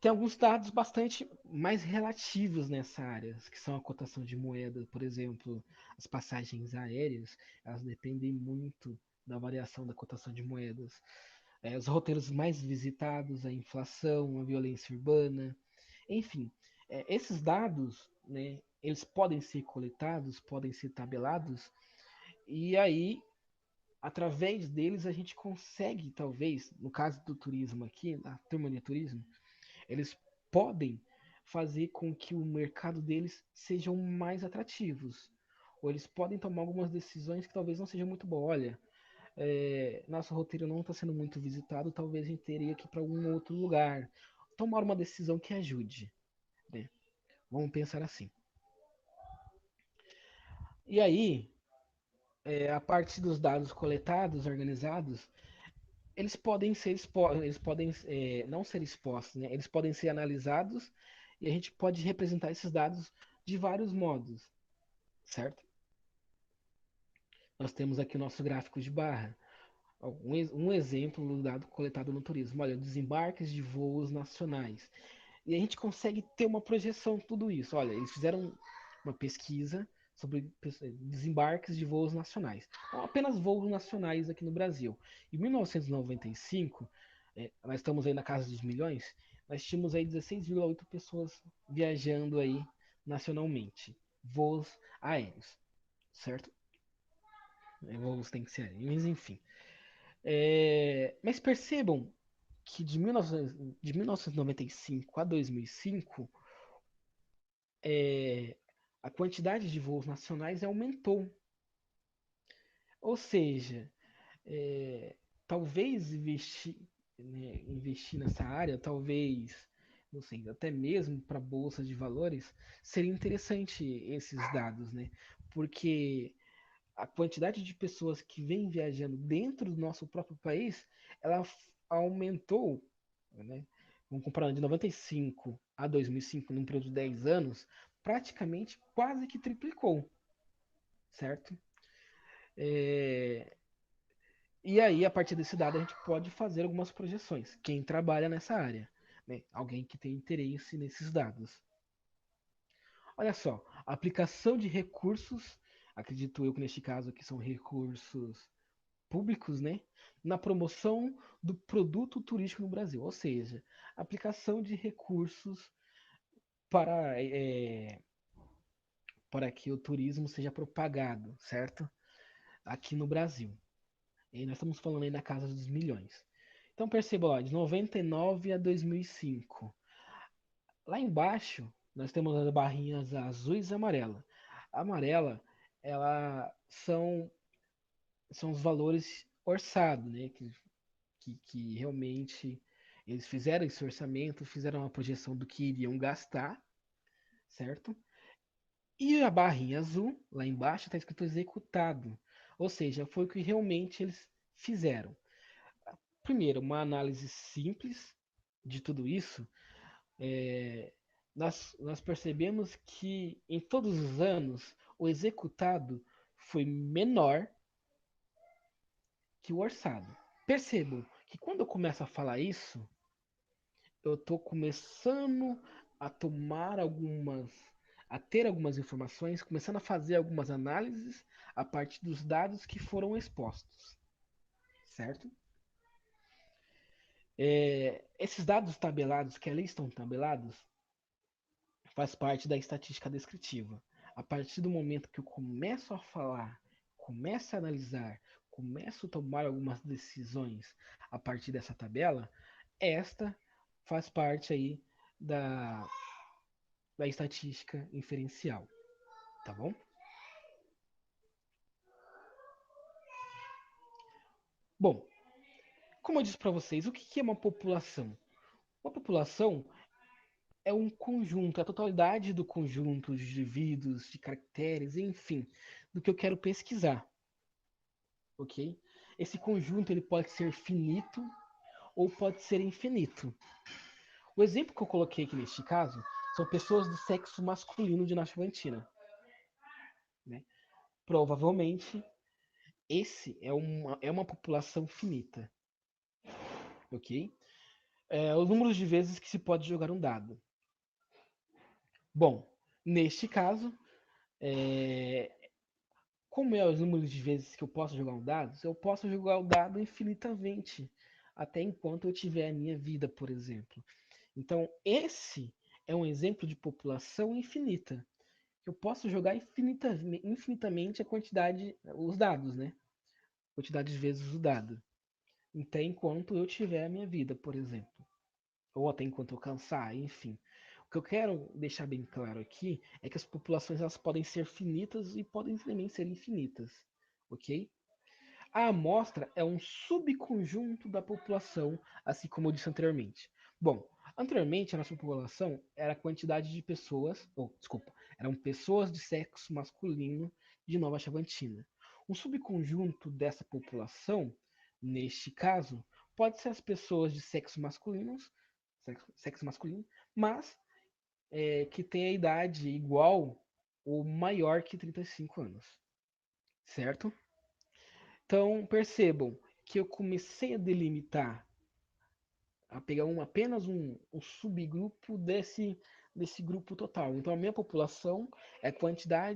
Tem alguns dados bastante mais relativos nessa área, que são a cotação de moeda, por exemplo, as passagens aéreas, elas dependem muito da variação da cotação de moedas. Os roteiros mais visitados, a inflação, a violência urbana, enfim, esses dados, né, eles podem ser coletados, podem ser tabelados, e aí, através deles, a gente consegue, talvez, no caso do turismo aqui, da turma de turismo, eles podem fazer com que o mercado deles sejam mais atrativos. Ou eles podem tomar algumas decisões que talvez não sejam muito boas. Olha, nosso roteiro não está sendo muito visitado, talvez a gente teria que ir para algum outro lugar. Tomar uma decisão que ajude, né? Vamos pensar assim. E aí, a partir dos dados coletados, organizados, eles podem não ser expostos, né? Eles podem ser analisados e a gente pode representar esses dados de vários modos, certo? Nós temos aqui o nosso gráfico de barra. Um exemplo do dado coletado no turismo. Olha, desembarques de voos nacionais. E a gente consegue ter uma projeção de tudo isso. Olha, eles fizeram uma pesquisa sobre desembarques de voos nacionais. Então, apenas voos nacionais aqui no Brasil. Em 1995, nós estamos aí na casa dos milhões, nós tínhamos aí 16,8 pessoas viajando aí nacionalmente. Voos aéreos, certo? Voos tem que ser aéreos, mas enfim. Mas percebam que de 1995 a 2005, é, a quantidade de voos nacionais aumentou. Ou seja, é, talvez investir nessa área, talvez, não sei, até mesmo para bolsa de valores, seria interessante esses dados, né? Porque a quantidade de pessoas que vêm viajando dentro do nosso próprio país, ela aumentou, né? Vamos comparar de 95 a 2005, num período de 10 anos, praticamente quase que triplicou, certo? É, E aí, a partir desse dado, a gente pode fazer algumas projeções. Quem trabalha nessa área, né? Alguém que tem interesse nesses dados. Olha só, aplicação de recursos, acredito eu que neste caso aqui são recursos públicos, né? Na promoção do produto turístico no Brasil. Ou seja, aplicação de recursos para, para que o turismo seja propagado, certo? Aqui no Brasil. E nós estamos falando aí na casa dos milhões. Então perceba, ó, de 99 a 2005. Lá embaixo, nós temos as barrinhas azuis e amarela. A amarela, ela são os valores orçados, né? Que realmente eles fizeram esse orçamento, fizeram uma projeção do que iriam gastar, certo? E a barrinha azul, lá embaixo, está escrito executado. Ou seja, foi o que realmente eles fizeram. Primeiro, uma análise simples de tudo isso, é, nós percebemos que em todos os anos o executado foi menor que o orçado. Percebam que quando eu começo a falar isso, eu estou começando a tomar a ter algumas informações, começando a fazer algumas análises a partir dos dados que foram expostos, certo? Esses dados tabelados, que ali estão tabelados, faz parte da estatística descritiva. A partir do momento que eu começo a falar, começo a analisar, começo a tomar algumas decisões a partir dessa tabela, esta faz parte aí da, da estatística inferencial, tá bom? Bom, como eu disse para vocês, o que é uma população? Uma população é um conjunto, é a totalidade do conjunto de indivíduos, de caracteres, enfim, do que eu quero pesquisar, ok? Esse conjunto ele pode ser finito ou pode ser infinito. O exemplo que eu coloquei aqui neste caso são pessoas do sexo masculino de Nachavantina. Né? Provavelmente, esse é uma população finita. Ok? Os números de vezes que se pode jogar um dado. Bom, neste caso, como é os números de vezes que eu posso jogar um dado? Eu posso jogar o dado infinitamente, até enquanto eu tiver a minha vida, por exemplo. Então, esse é um exemplo de população infinita. Eu posso jogar infinitamente a quantidade, os dados, né? Quantidade de vezes o dado. Até enquanto eu tiver a minha vida, por exemplo. Ou até enquanto eu cansar, enfim. O que eu quero deixar bem claro aqui é que as populações elas podem ser finitas e podem também ser infinitas, ok? A amostra é um subconjunto da população, assim como eu disse anteriormente. Bom, anteriormente a nossa população era a quantidade de pessoas, desculpa, eram pessoas de sexo masculino de Nova Chavantina. Um subconjunto dessa população, neste caso, pode ser as pessoas de sexo masculino, mas que tem a idade igual ou maior que 35 anos, certo? Então, percebam que eu comecei a delimitar, a pegar apenas um subgrupo desse grupo total. Então, a minha população é a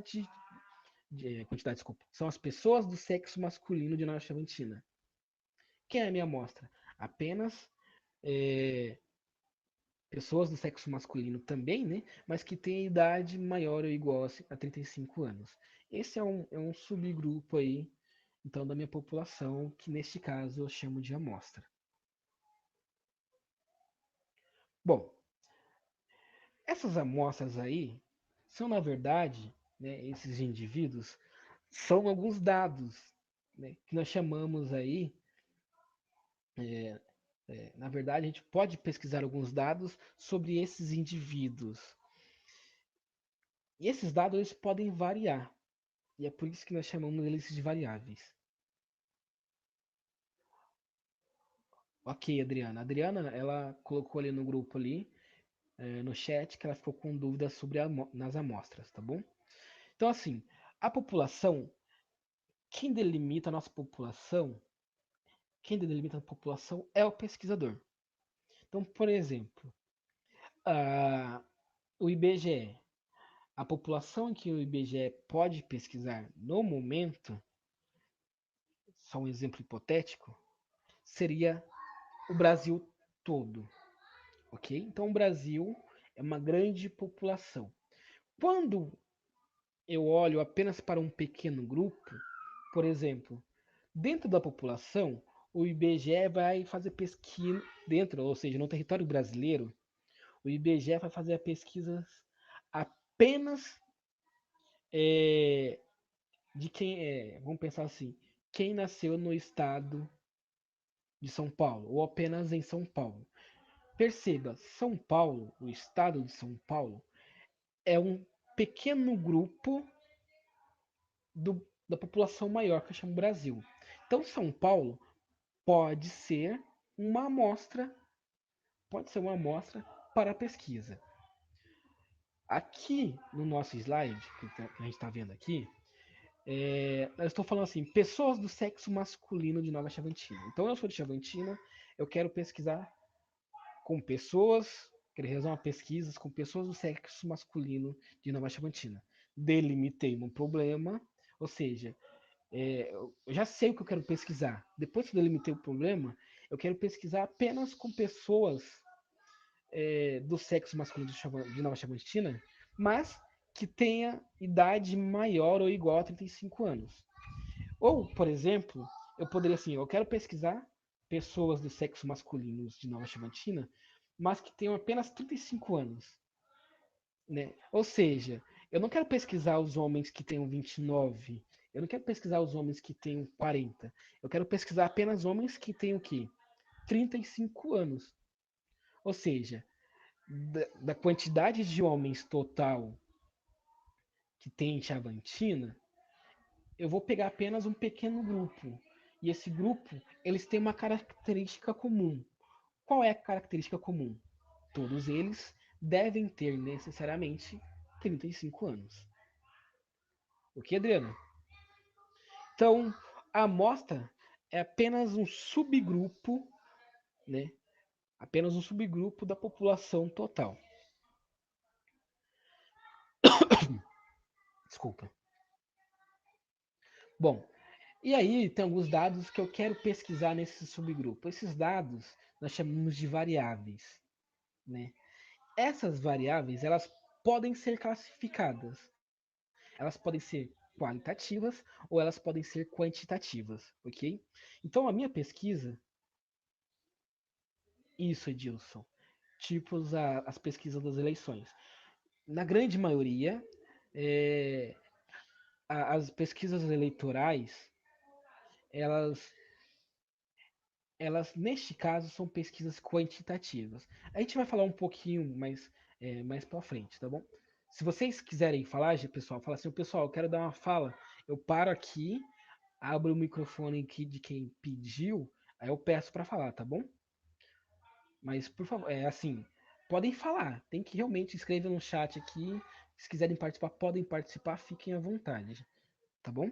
desculpa, são as pessoas do sexo masculino de Nova Chavantina. Quem é a minha amostra? Apenas é, pessoas do sexo masculino também, né? Mas que têm idade maior ou igual a 35 anos. Esse é um subgrupo aí, então, da minha população, que neste caso eu chamo de amostra. Bom, essas amostras aí são, na verdade, né, esses indivíduos, são alguns dados, né, que nós chamamos aí, na verdade, a gente pode pesquisar alguns dados sobre esses indivíduos. E esses dados eles podem variar, e é por isso que nós chamamos eles de variáveis. Ok, Adriana. A Adriana, ela colocou ali no grupo ali, no chat, que ela ficou com dúvidas sobre nas amostras, tá bom? Então, assim, a população, quem delimita a nossa população, quem delimita a população é o pesquisador. Então, por exemplo, o IBGE, a população que o IBGE pode pesquisar no momento, só um exemplo hipotético, seria o Brasil todo, ok? Então, o Brasil é uma grande população. Quando eu olho apenas para um pequeno grupo, por exemplo, dentro da população, o IBGE vai fazer pesquisa dentro, ou seja, no território brasileiro, o IBGE vai fazer pesquisas apenas de quem vamos pensar assim, quem nasceu no estado de São Paulo, ou apenas em São Paulo. Perceba, São Paulo, o estado de São Paulo, é um pequeno grupo da população maior que eu chamo Brasil. Então, São Paulo pode ser uma amostra, para a pesquisa. Aqui no nosso slide, que a gente está vendo aqui, eu estou falando assim, pessoas do sexo masculino de Nova Chavantina. Então, eu sou de Chavantina, eu quero pesquisar com pessoas, quero realizar uma pesquisa com pessoas do sexo masculino de Nova Chavantina. Delimitei um problema, ou seja, eu já sei o que eu quero pesquisar. Depois que eu delimitei o problema, eu quero pesquisar apenas com pessoas do sexo masculino de Nova Chavantina, mas que tenha idade maior ou igual a 35 anos. Ou, por exemplo, eu poderia assim, eu quero pesquisar pessoas do sexo masculino de Nova Chavantina, mas que tenham apenas 35 anos. Né? Ou seja, eu não quero pesquisar os homens que tenham 29, eu não quero pesquisar os homens que tenham 40, eu quero pesquisar apenas homens que tenham o quê? 35 anos. Ou seja, da quantidade de homens total que tem em Chavantina, eu vou pegar apenas um pequeno grupo, e esse grupo, eles têm uma característica comum. Qual é a característica comum? Todos eles devem ter necessariamente 35 anos. Ok, Adriano? Então, a amostra é apenas um subgrupo, né? Apenas um subgrupo da população total. Desculpa. Bom, e aí tem alguns dados que eu quero pesquisar nesse subgrupo. Esses dados nós chamamos de variáveis, né? Essas variáveis, elas podem ser classificadas. Elas podem ser qualitativas ou elas podem ser quantitativas, ok? Então a minha pesquisa, isso, Edilson, tipos as pesquisas das eleições. Na grande maioria, é, as pesquisas eleitorais, elas neste caso são pesquisas quantitativas. A gente vai falar um pouquinho mais para frente, tá bom? Se vocês quiserem falar, pessoal, fala assim, pessoal, eu quero dar uma fala, eu paro aqui, abro o microfone aqui de quem pediu, aí eu peço para falar, tá bom? Mas por favor, é assim, podem falar, tem que realmente escrever no chat aqui, se quiserem participar, podem participar, fiquem à vontade, tá bom?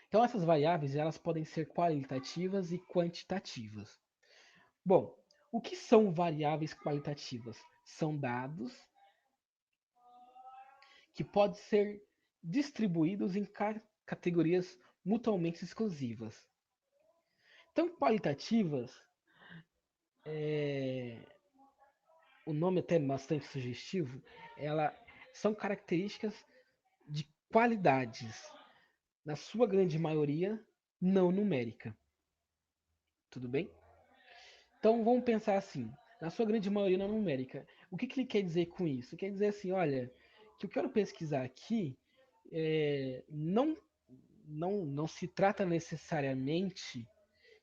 Então essas variáveis, elas podem ser qualitativas e quantitativas. Bom, o que são variáveis qualitativas? São dados que podem ser distribuídos em categorias mutuamente exclusivas. Então, qualitativas, o nome até é bastante sugestivo, ela são características de qualidades, na sua grande maioria não numérica. Tudo bem? Então vamos pensar assim, na sua grande maioria não numérica. O que, que ele quer dizer com isso? Quer dizer assim, olha, que eu quero pesquisar aqui não se trata necessariamente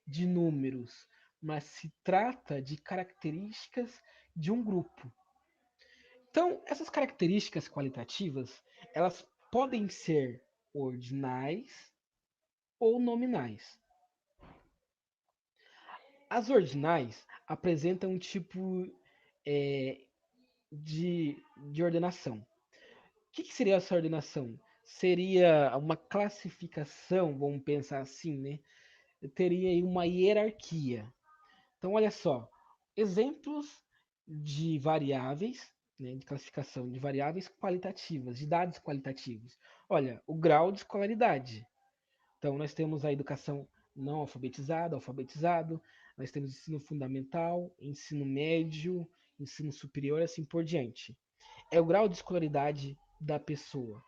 de números, mas se trata de características de um grupo. Então, essas características qualitativas, elas podem ser ordinais ou nominais. As ordinais apresentam um tipo é, de ordenação. O que seria essa ordenação? Seria uma classificação, vamos pensar assim, né? Teria aí uma hierarquia. Então, olha só, exemplos de variáveis, né, de classificação de variáveis qualitativas, de dados qualitativos. Olha, o grau de escolaridade. Então, nós temos a educação não alfabetizada, alfabetizado, nós temos ensino fundamental, ensino médio, ensino superior, assim por diante. É o grau de escolaridade da pessoa,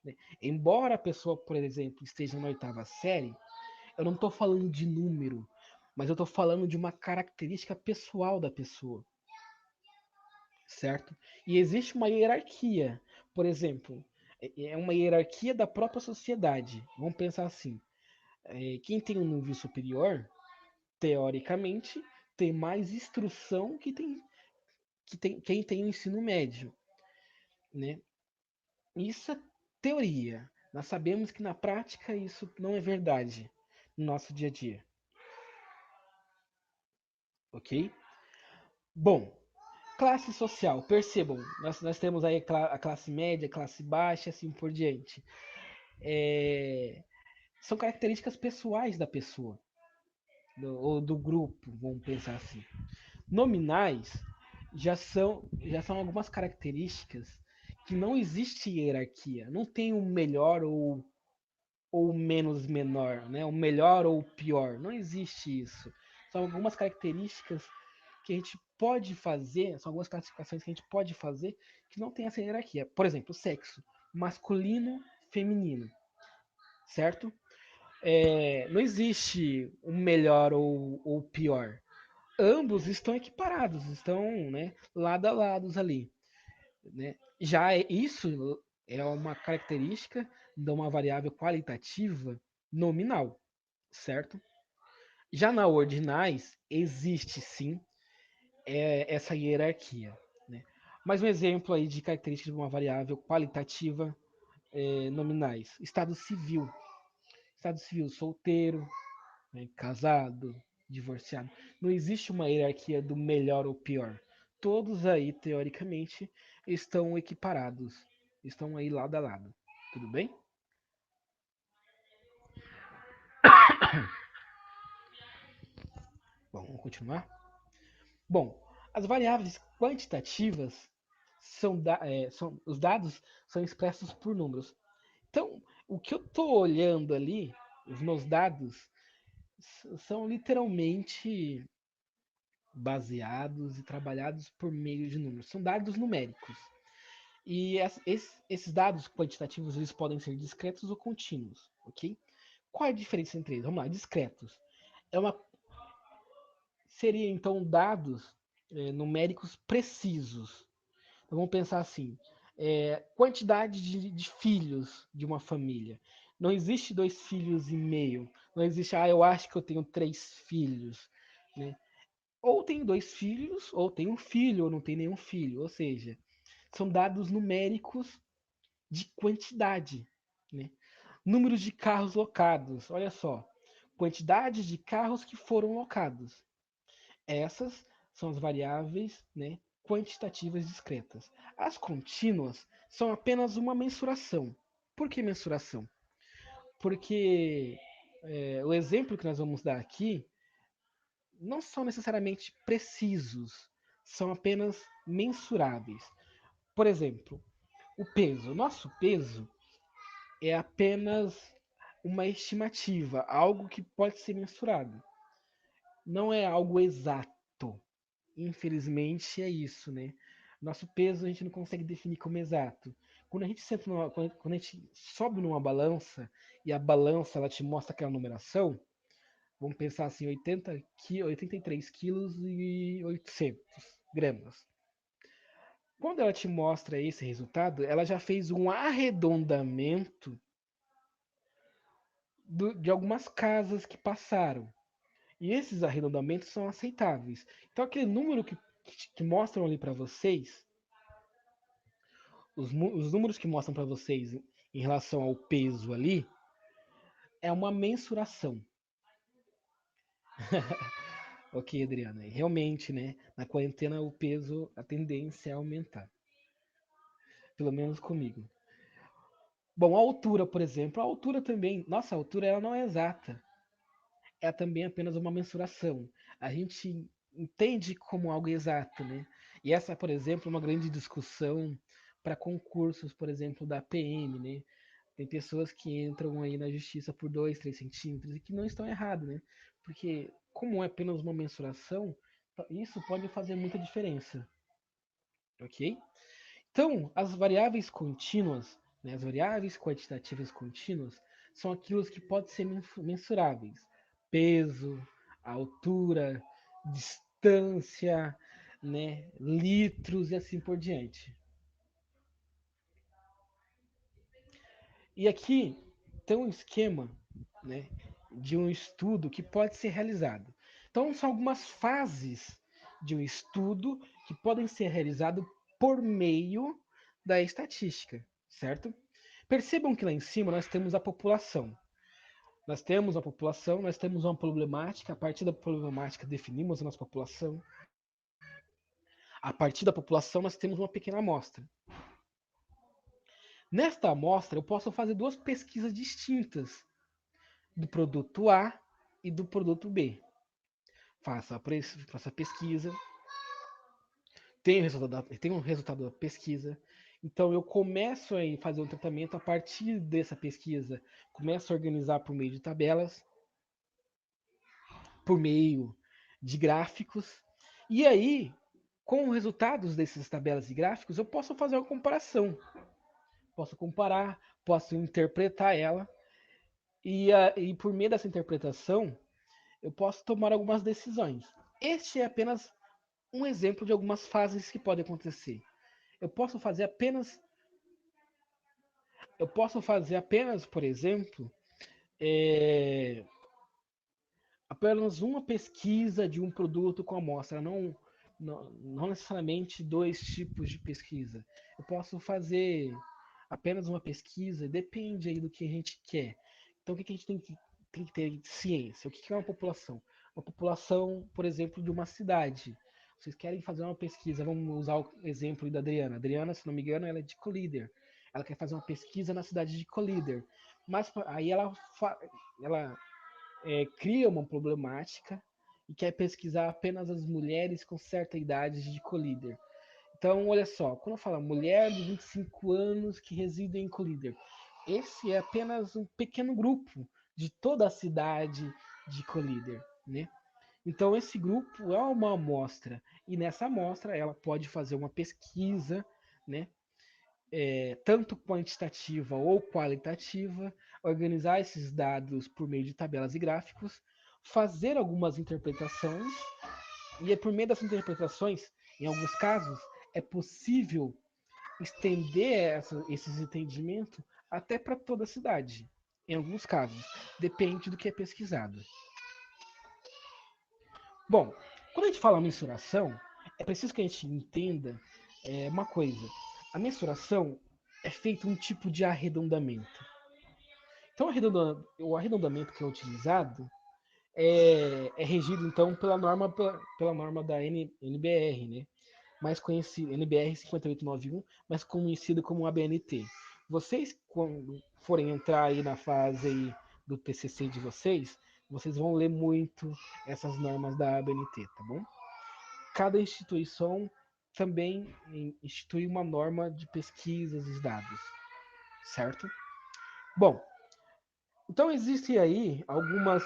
né? Embora a pessoa, por exemplo, esteja na oitava série, eu não estou falando de número, mas eu estou falando de uma característica pessoal da pessoa, certo? E existe uma hierarquia, por exemplo, é uma hierarquia da própria sociedade. Vamos pensar assim: quem tem um nível superior, teoricamente, tem mais instrução que quem tem o ensino médio, né? Isso é teoria. Nós sabemos que na prática isso não é verdade no nosso dia a dia, ok? Bom, classe social, percebam, nós temos aí a classe média, a classe baixa, assim por diante. São características pessoais da pessoa, ou do grupo, vamos pensar assim. Nominais já são algumas características que não existe hierarquia, não tem o melhor ou menos menor, né? O melhor ou o pior, não existe isso. São algumas características que a gente pode fazer, são algumas classificações que a gente pode fazer que não tem essa hierarquia. Por exemplo, sexo, masculino, feminino, certo? Não existe o melhor ou o pior. Ambos estão equiparados, estão, né, lado a lado ali, né? Já isso é uma característica de uma variável qualitativa nominal, certo? Já na ordinais existe sim essa hierarquia, né? Mais um exemplo aí de característica de uma variável qualitativa nominais. Estado civil. Estado civil, solteiro, né, casado, divorciado. Não existe uma hierarquia do melhor ou pior. Todos aí, teoricamente, estão equiparados. Estão aí lado a lado. Tudo bem? Bom, vamos continuar? Bom, as variáveis quantitativas os dados são expressos por números. Então, o que eu estou olhando ali, os meus dados, são literalmente baseados e trabalhados por meio de números. São dados numéricos. E esses dados quantitativos eles podem ser discretos ou contínuos, ok? Qual é a diferença entre eles? Vamos lá, discretos. É uma, seria então dados numéricos precisos. Então, vamos pensar assim: quantidade de filhos de uma família. Não existe 2,5 filhos. Não existe, eu acho que eu tenho 3 filhos. Né? Ou tem 2 filhos, ou tem um filho, ou não tem nenhum filho. Ou seja, são dados numéricos de quantidade. Né? Números de carros locados. Olha só. Quantidade de carros que foram locados. Essas são as variáveis, né, quantitativas discretas. As contínuas são apenas uma mensuração. Por que mensuração? Porque o exemplo que nós vamos dar aqui não são necessariamente precisos, são apenas mensuráveis. Por exemplo, o peso. Nosso peso é apenas uma estimativa, algo que pode ser mensurado. Não é algo exato. Infelizmente é isso, né? Nosso peso a gente não consegue definir como exato. Quando a gente sobe numa balança e a balança ela te mostra aquela numeração, vamos pensar assim, 83 quilos e 800 gramas. Quando ela te mostra esse resultado, ela já fez um arredondamento de algumas casas que passaram. E esses arredondamentos são aceitáveis. Então, aquele número que mostram ali para vocês, os números que mostram para vocês em relação ao peso ali, é uma mensuração. Ok, Adriana. E realmente, né? Na quarentena o peso, a tendência é aumentar. Pelo menos comigo. Bom, a altura, por exemplo. A altura também. Nossa, a altura ela não é exata. É também apenas uma mensuração. A gente entende como algo exato, né? E essa, por exemplo, é uma grande discussão para concursos, por exemplo, da PM, né? Tem pessoas que entram aí na justiça por 2, 3 centímetros e que não estão errados, né? Porque, como é apenas uma mensuração, isso pode fazer muita diferença, ok? Então, as variáveis contínuas, né, as variáveis quantitativas contínuas, são aquilo que podem ser mensuráveis. Peso, altura, distância, né, litros e assim por diante. E aqui tem um esquema, né, de um estudo que pode ser realizado. Então, são algumas fases de um estudo que podem ser realizados por meio da estatística, certo? Percebam que lá em cima nós temos a população. Nós temos a população, nós temos uma problemática, a partir da problemática definimos a nossa população. A partir da população nós temos uma pequena amostra. Nesta amostra eu posso fazer duas pesquisas distintas do produto A e do produto B. Faço a pesquisa, tenho o resultado da pesquisa, então eu começo a fazer um tratamento a partir dessa pesquisa, começo a organizar por meio de tabelas, por meio de gráficos, e aí, com os resultados dessas tabelas e gráficos, eu posso fazer uma comparação, posso comparar, posso interpretar ela, e por meio dessa interpretação, eu posso tomar algumas decisões. Este é apenas um exemplo de algumas fases que podem acontecer. Eu posso fazer apenas, por exemplo, é, apenas uma pesquisa de um produto com amostra, não necessariamente dois tipos de pesquisa. Eu posso fazer apenas uma pesquisa, depende aí do que a gente quer. Então, o que a gente tem que ter ciência? O que é uma população? Uma população, por exemplo, de uma cidade. Vocês querem fazer uma pesquisa, vamos usar o exemplo da Adriana. A Adriana, se não me engano, ela é de Colíder. Ela quer fazer uma pesquisa na cidade de Colíder. Mas aí ela cria uma problemática e quer pesquisar apenas as mulheres com certa idade de Colíder. Então, olha só, quando eu falo mulher de 25 anos que reside em Colíder, esse é apenas um pequeno grupo de toda a cidade de Colíder, né? Então, esse grupo é uma amostra, e nessa amostra ela pode fazer uma pesquisa, né? Tanto quantitativa ou qualitativa, organizar esses dados por meio de tabelas e gráficos, fazer algumas interpretações, e é por meio dessas interpretações, em alguns casos, é possível estender esses entendimentos até para toda a cidade. Em alguns casos, depende do que é pesquisado. Bom, quando a gente fala mensuração, é preciso que a gente entenda uma coisa. A mensuração é feito um tipo de arredondamento. Então, o arredondamento que é utilizado é regido então pela norma da NBR, né? Mais conhecido, NBR 5891, mais conhecido como ABNT. Vocês, quando forem entrar aí na fase aí do TCC de vocês vão ler muito essas normas da ABNT, tá bom? Cada instituição também institui uma norma de pesquisas e dados, certo? Bom, então existem aí algumas.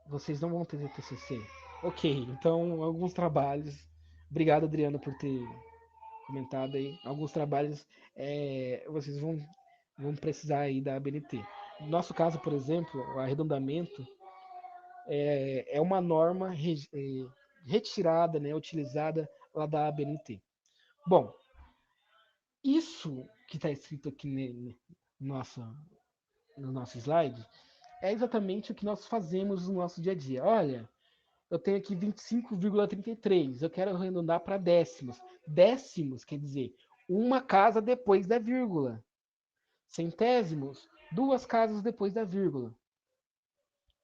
Vocês não vão ter TCC. Ok, então alguns trabalhos. Obrigado, Adriano, por ter comentado aí. Alguns trabalhos vocês vão precisar aí da ABNT. No nosso caso, por exemplo, o arredondamento é uma norma retirada, né, utilizada lá da ABNT. Bom, isso que está escrito aqui nosso, no nosso slide é exatamente o que nós fazemos no nosso dia a dia. Olha, eu tenho aqui 25,33. Eu quero arredondar para décimos. Décimos quer dizer uma casa depois da vírgula. Centésimos, duas casas depois da vírgula.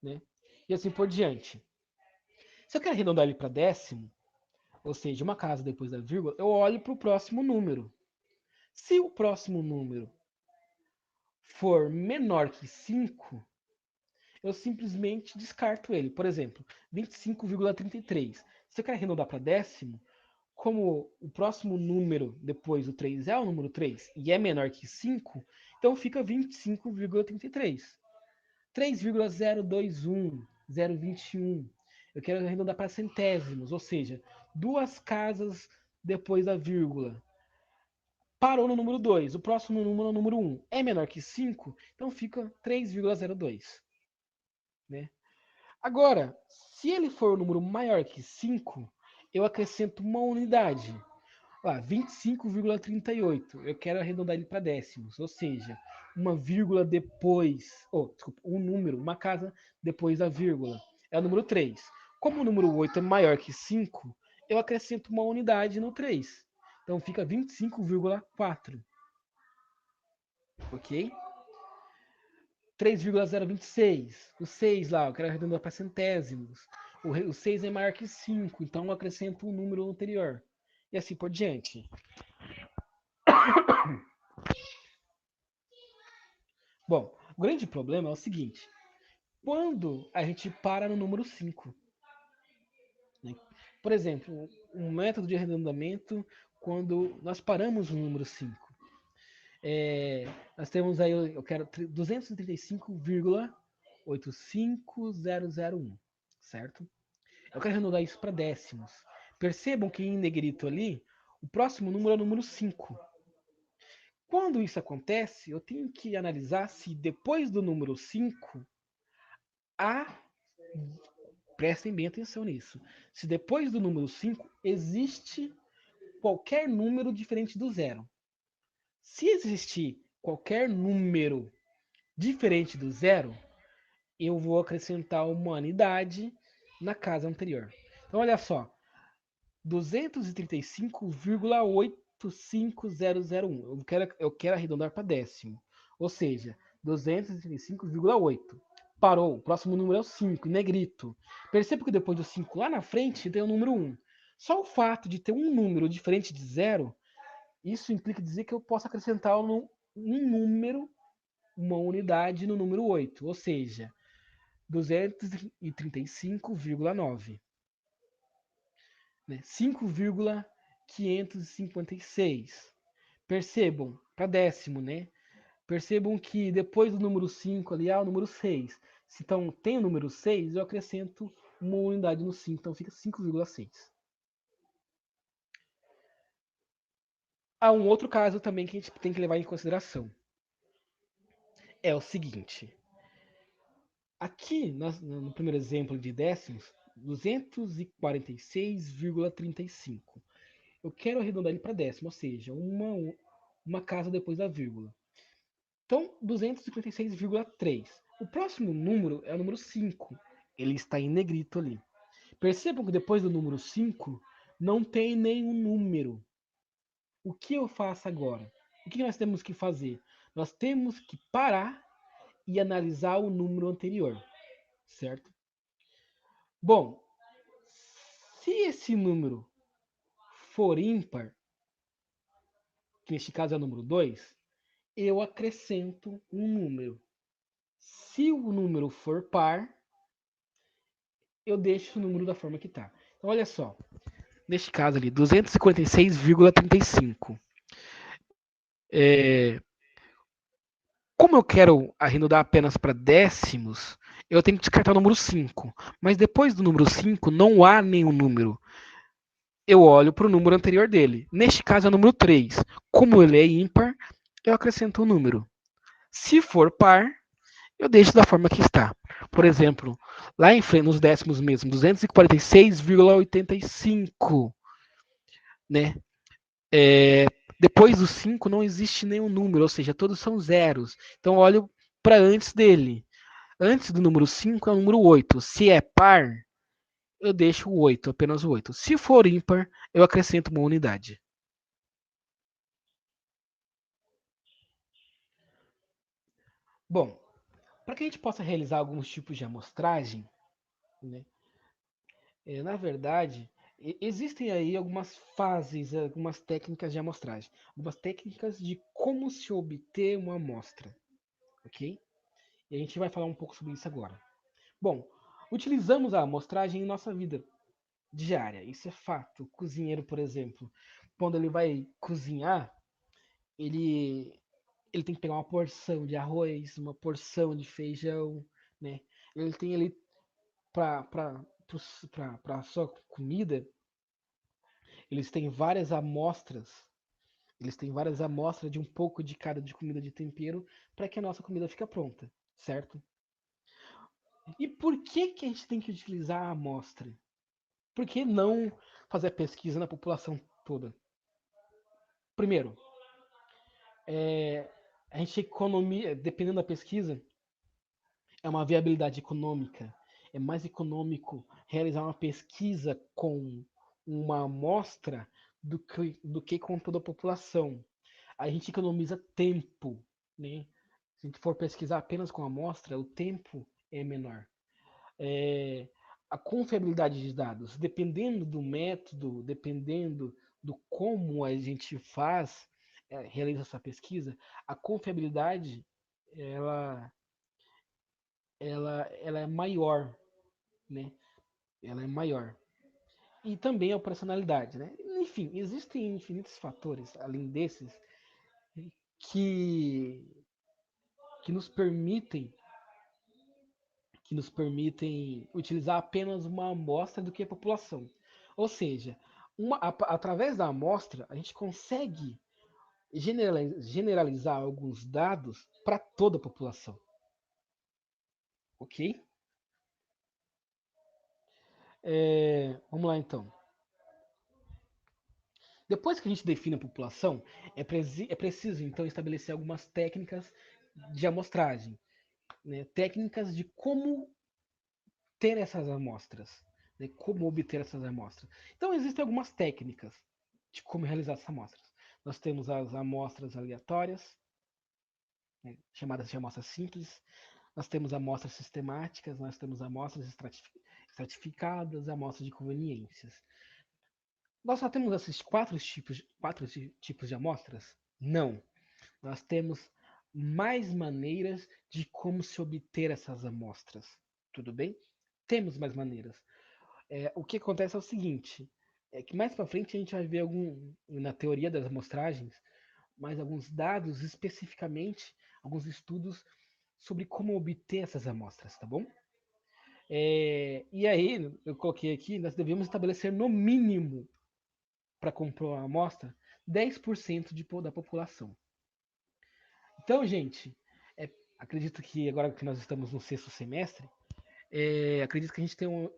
Né? E assim por diante. Se eu quero arredondar ele para décimo, ou seja, uma casa depois da vírgula, eu olho para o próximo número. Se o próximo número for menor que 5, eu simplesmente descarto ele. Por exemplo, 25,33. Se eu quero arredondar para décimo, como o próximo número depois do 3 é o número 3 e é menor que 5, então fica 25,33. 3,021, 021. Eu quero arredondar para centésimos, ou seja, duas casas depois da vírgula. Parou no número 2. O próximo número é o número 1. É menor que 5, então fica 3,02. Né? Agora, se ele for um número maior que 5, eu acrescento uma unidade. 25,38. Eu quero arredondar ele para décimos, ou seja, uma vírgula depois, desculpa, um número, uma casa depois da vírgula. É o número 3. Como o número 8 é maior que 5, eu acrescento uma unidade no 3. Então fica 25,4. Ok? 3,026. O 6 lá, eu quero arredondar para centésimos. O 6 é maior que 5, então eu acrescento um número anterior. E assim por diante. Bom, o grande problema é o seguinte: quando a gente para no número 5, né? Por exemplo, um método de arredondamento, quando nós paramos no número 5, nós temos aí, eu quero 235,85001, certo? Eu quero arredondar isso para décimos. Percebam que em negrito ali, o próximo número é o número 5. Quando isso acontece, eu tenho que analisar se depois do número 5 há. Prestem bem atenção nisso. Se depois do número 5 existe qualquer número diferente do zero. Se existir qualquer número diferente do zero, eu vou acrescentar uma unidade na casa anterior. Então, olha só. 235,85001. Eu quero arredondar para décimo. Ou seja, 235,8. Parou. O próximo número é o 5, em negrito. Perceba que depois do 5 lá na frente tem o número 1. Só o fato de ter um número diferente de zero, isso implica dizer que eu posso acrescentar um número, uma unidade no número 8, ou seja, 235,9. 5,556. Percebam, para décimo, né? Percebam que depois do número 5 ali há o número 6. Se então tem o número 6, eu acrescento uma unidade no 5, então fica 5,6. Há um outro caso também que a gente tem que levar em consideração. É o seguinte. Aqui, no primeiro exemplo de décimos, 246,35. Eu quero arredondar ele para décimo, ou seja, uma casa depois da vírgula. Então, 256,3. O próximo número é o número 5. Ele está em negrito ali. Percebam que depois do número 5 não tem nenhum número. O que eu faço agora? O que nós temos que fazer? Nós temos que parar e analisar o número anterior, certo? Bom, se esse número for ímpar, que neste caso é o número 2, eu acrescento um número. Se o número for par, eu deixo o número da forma que está. Então, olha só. Neste caso ali, 246,35. Como eu quero arredondar apenas para décimos, eu tenho que descartar o número 5. Mas depois do número 5, não há nenhum número. Eu olho para o número anterior dele. Neste caso é o número 3. Como ele é ímpar, eu acrescento um número. Se for par, eu deixo da forma que está. Por exemplo, lá em frente, nos décimos mesmo, 246,85. Né? Depois do 5 não existe nenhum número, ou seja, todos são zeros. Então, olho para antes dele. Antes do número 5 é o número 8. Se é par, eu deixo o 8, apenas o 8. Se for ímpar, eu acrescento uma unidade. Bom, para que a gente possa realizar alguns tipos de amostragem, né, na verdade, existem aí algumas fases, algumas técnicas de amostragem, algumas técnicas de como se obter uma amostra, ok? E a gente vai falar um pouco sobre isso agora. Bom, utilizamos a amostragem em nossa vida diária, isso é fato. O cozinheiro, por exemplo, quando ele vai cozinhar, ele, ele tem que pegar uma porção de arroz, uma porção de feijão, né? Ele tem ali para a sua comida, eles têm várias amostras. Eles têm várias amostras de um pouco de cada de comida de tempero para que a nossa comida fique pronta, certo? E por que a gente tem que utilizar a amostra? Por que não fazer pesquisa na população toda? Primeiro, a gente economia, dependendo da pesquisa, é uma viabilidade econômica. É mais econômico realizar uma pesquisa com uma amostra do que com toda a população. A gente economiza tempo, né? Se a gente for pesquisar apenas com a amostra, o tempo é menor. É, a confiabilidade de dados, dependendo do método, dependendo do como a gente faz, realiza essa pesquisa, a confiabilidade ela, ela é maior, né? Ela é maior. E também a operacionalidade, né? Enfim, existem infinitos fatores além desses que, que nos permitem utilizar apenas uma amostra do que a população. Ou seja, através da amostra, a gente consegue generalizar alguns dados para toda a população. Ok? Vamos lá então. Depois que a gente define a população, é preciso então estabelecer algumas técnicas de amostragem, né? Técnicas de como ter essas amostras, né? Como obter essas amostras. Então existem algumas técnicas de como realizar essas amostras. Nós temos as amostras aleatórias, chamadas de amostras simples, nós temos amostras sistemáticas, nós temos amostras estratificadas, amostras de conveniências. Nós só temos esses quatro tipos de amostras? Não. Nós temos mais maneiras de como se obter essas amostras. Tudo bem? Temos mais maneiras. O que acontece é o seguinte, é que mais para frente a gente vai ver na teoria das amostragens, mais alguns dados especificamente, alguns estudos sobre como obter essas amostras, tá bom? E aí, eu coloquei aqui, nós devemos estabelecer no mínimo, para comprar uma amostra, 10% da população. Então, gente, acredito que agora que nós estamos no sexto semestre, acredito que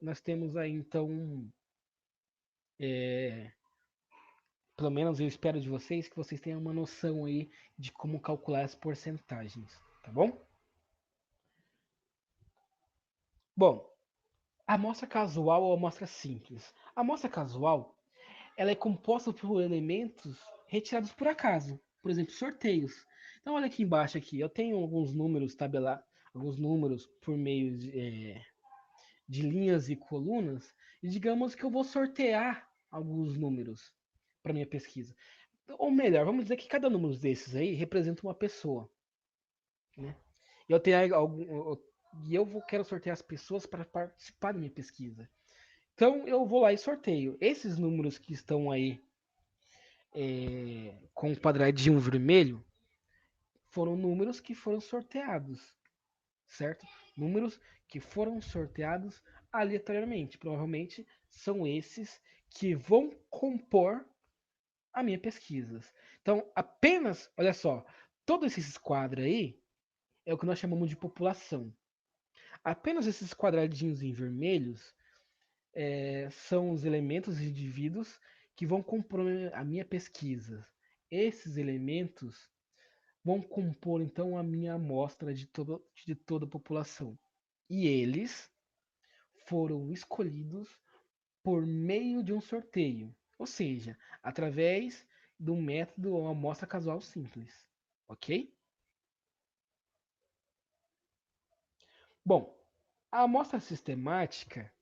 nós temos aí, então, é, pelo menos eu espero de vocês que vocês tenham uma noção aí de como calcular as porcentagens, tá bom? Bom, a amostra casual ou amostra simples. A amostra casual, ela é composta por elementos retirados por acaso, por exemplo, sorteios. Então olha aqui embaixo aqui, eu tenho alguns números tabelados, alguns números por meio de linhas e colunas, e digamos que eu vou sortear alguns números para minha pesquisa. Ou melhor, vamos dizer que cada número desses aí representa uma pessoa, né? Eu tenho e quero sortear as pessoas para participar da minha pesquisa. Então eu vou lá e sorteio. Esses números que estão aí com o quadradinho vermelho foram números que foram sorteados, certo? Números que foram sorteados aleatoriamente. Provavelmente são esses que vão compor a minha pesquisa. Então, apenas, olha só, todos esses quadros aí é o que nós chamamos de população. Apenas esses quadradinhos em vermelhos são os elementos e indivíduos que vão compor a minha pesquisa. Esses elementos vão compor então a minha amostra de toda a população. E eles foram escolhidos por meio de um sorteio, ou seja, através do método amostra casual simples, ok? Bom, a amostra sistemática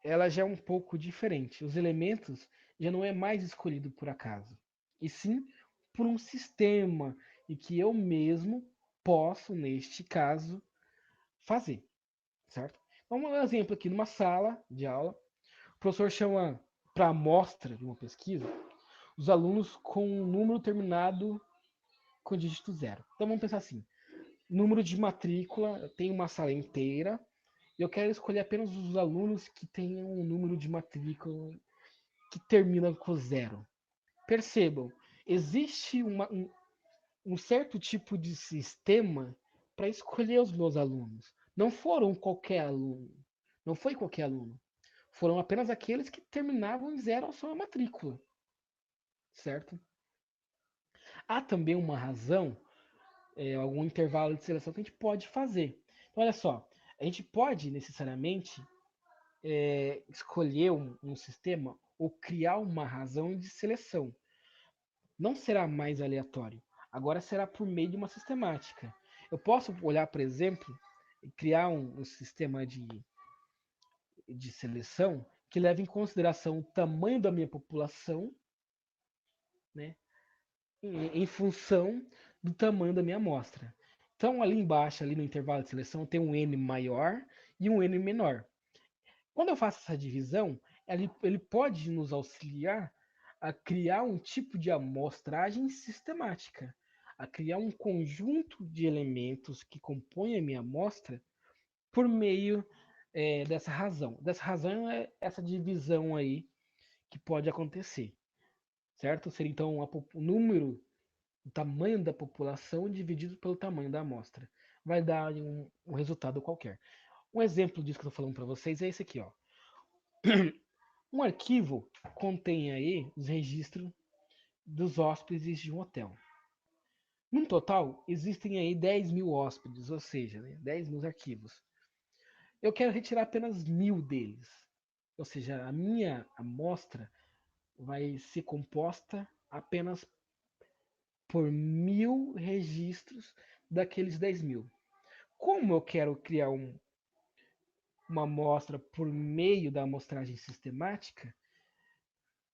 ela já é um pouco diferente. Os elementos já não é mais escolhido por acaso, e sim por um sistema e que eu mesmo posso, neste caso, fazer, certo? Vamos dar um exemplo aqui numa sala de aula. O professor chama para amostra de uma pesquisa os alunos com um número terminado com dígito zero. Então vamos pensar assim: número de matrícula, tem uma sala inteira e eu quero escolher apenas os alunos que tenham um número de matrícula que termina com zero. Percebam, existe um certo tipo de sistema para escolher os meus alunos. Não foram qualquer aluno. Não foi qualquer aluno. Foram apenas aqueles que terminavam em zero a sua matrícula. Certo? Há também uma razão, algum intervalo de seleção que a gente pode fazer. Então, olha só, a gente pode necessariamente escolher um sistema ou criar uma razão de seleção. Não será mais aleatório. Agora será por meio de uma sistemática. Eu posso olhar, por exemplo, e criar um sistema de seleção que leve em consideração o tamanho da minha população, né, em função do tamanho da minha amostra. Então, ali embaixo, ali no intervalo de seleção, tem um N maior e um N menor. Quando eu faço essa divisão, ele pode nos auxiliar a criar um tipo de amostragem sistemática, a criar um conjunto de elementos que compõem a minha amostra por meio dessa razão. Dessa razão é essa divisão aí que pode acontecer, certo? Seria então o número, o tamanho da população dividido pelo tamanho da amostra. Vai dar um resultado qualquer. Um exemplo disso que eu estou falando para vocês é esse aqui, ó. Um arquivo contém aí os registros dos hóspedes de um hotel. No total, existem aí 10 mil hóspedes, ou seja, né, 10 mil arquivos. Eu quero retirar apenas 1.000 deles. Ou seja, a minha amostra vai ser composta apenas por 1.000 registros daqueles 10.000. Como eu quero criar uma amostra por meio da amostragem sistemática,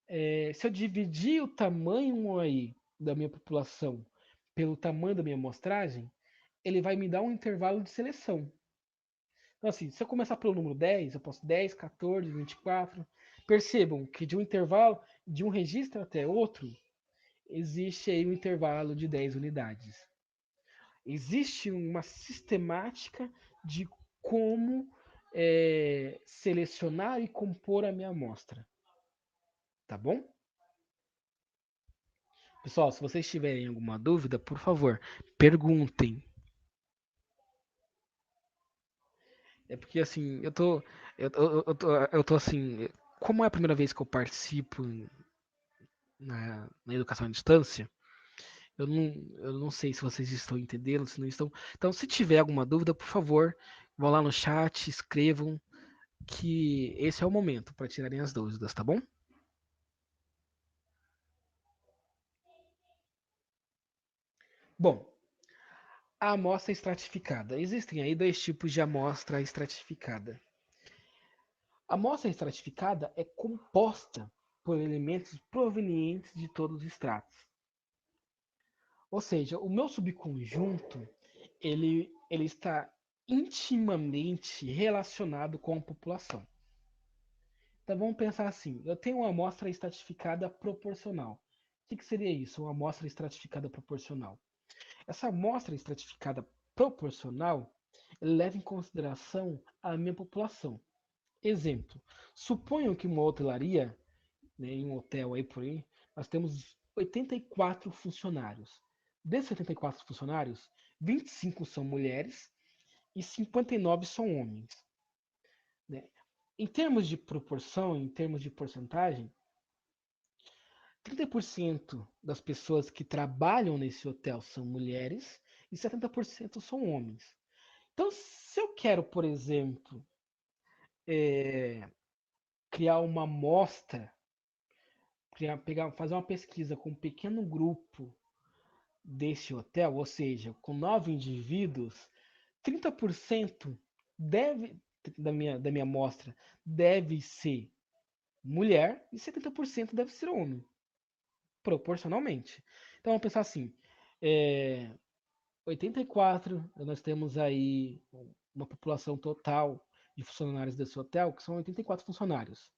se eu dividir o tamanho aí da minha população pelo tamanho da minha amostragem, ele vai me dar um intervalo de seleção. Então, assim, se eu começar pelo número 10, eu posso 10, 14, 24. Percebam que de um intervalo, de um registro até outro, existe aí um intervalo de 10 unidades. Existe uma sistemática de como selecionar e compor a minha amostra. Tá bom? Pessoal, se vocês tiverem alguma dúvida, por favor, perguntem. É porque assim, eu tô assim, como é a primeira vez que eu participo na educação à distância, eu não sei se vocês estão entendendo, se não estão. Então, se tiver alguma dúvida, por favor, vão lá no chat, escrevam, que esse é o momento para tirarem as dúvidas, tá bom? Bom, a amostra estratificada. Existem aí dois tipos de amostra estratificada. A amostra estratificada é composta por elementos provenientes de todos os estratos. Ou seja, o meu subconjunto ele está intimamente relacionado com a população. Então vamos pensar assim: eu tenho uma amostra estratificada proporcional. O que seria isso? Uma amostra estratificada proporcional. Essa amostra estratificada proporcional leva em consideração a minha população. Exemplo: suponham que uma hotelaria, né, em um hotel aí por aí, nós temos 84 funcionários. Desses 84 funcionários, 25 são mulheres e 59 são homens. Né? Em termos de proporção, em termos de porcentagem, 30% das pessoas que trabalham nesse hotel são mulheres e 70% são homens. Então, se eu quero, por exemplo, criar uma amostra, fazer uma pesquisa com um pequeno grupo desse hotel, ou seja, com 9 indivíduos, 30% deve, da minha amostra deve ser mulher e 70% deve ser homem, proporcionalmente. Então vamos pensar assim, é, 84, nós temos aí uma população total de funcionários desse hotel, que são 84 funcionários.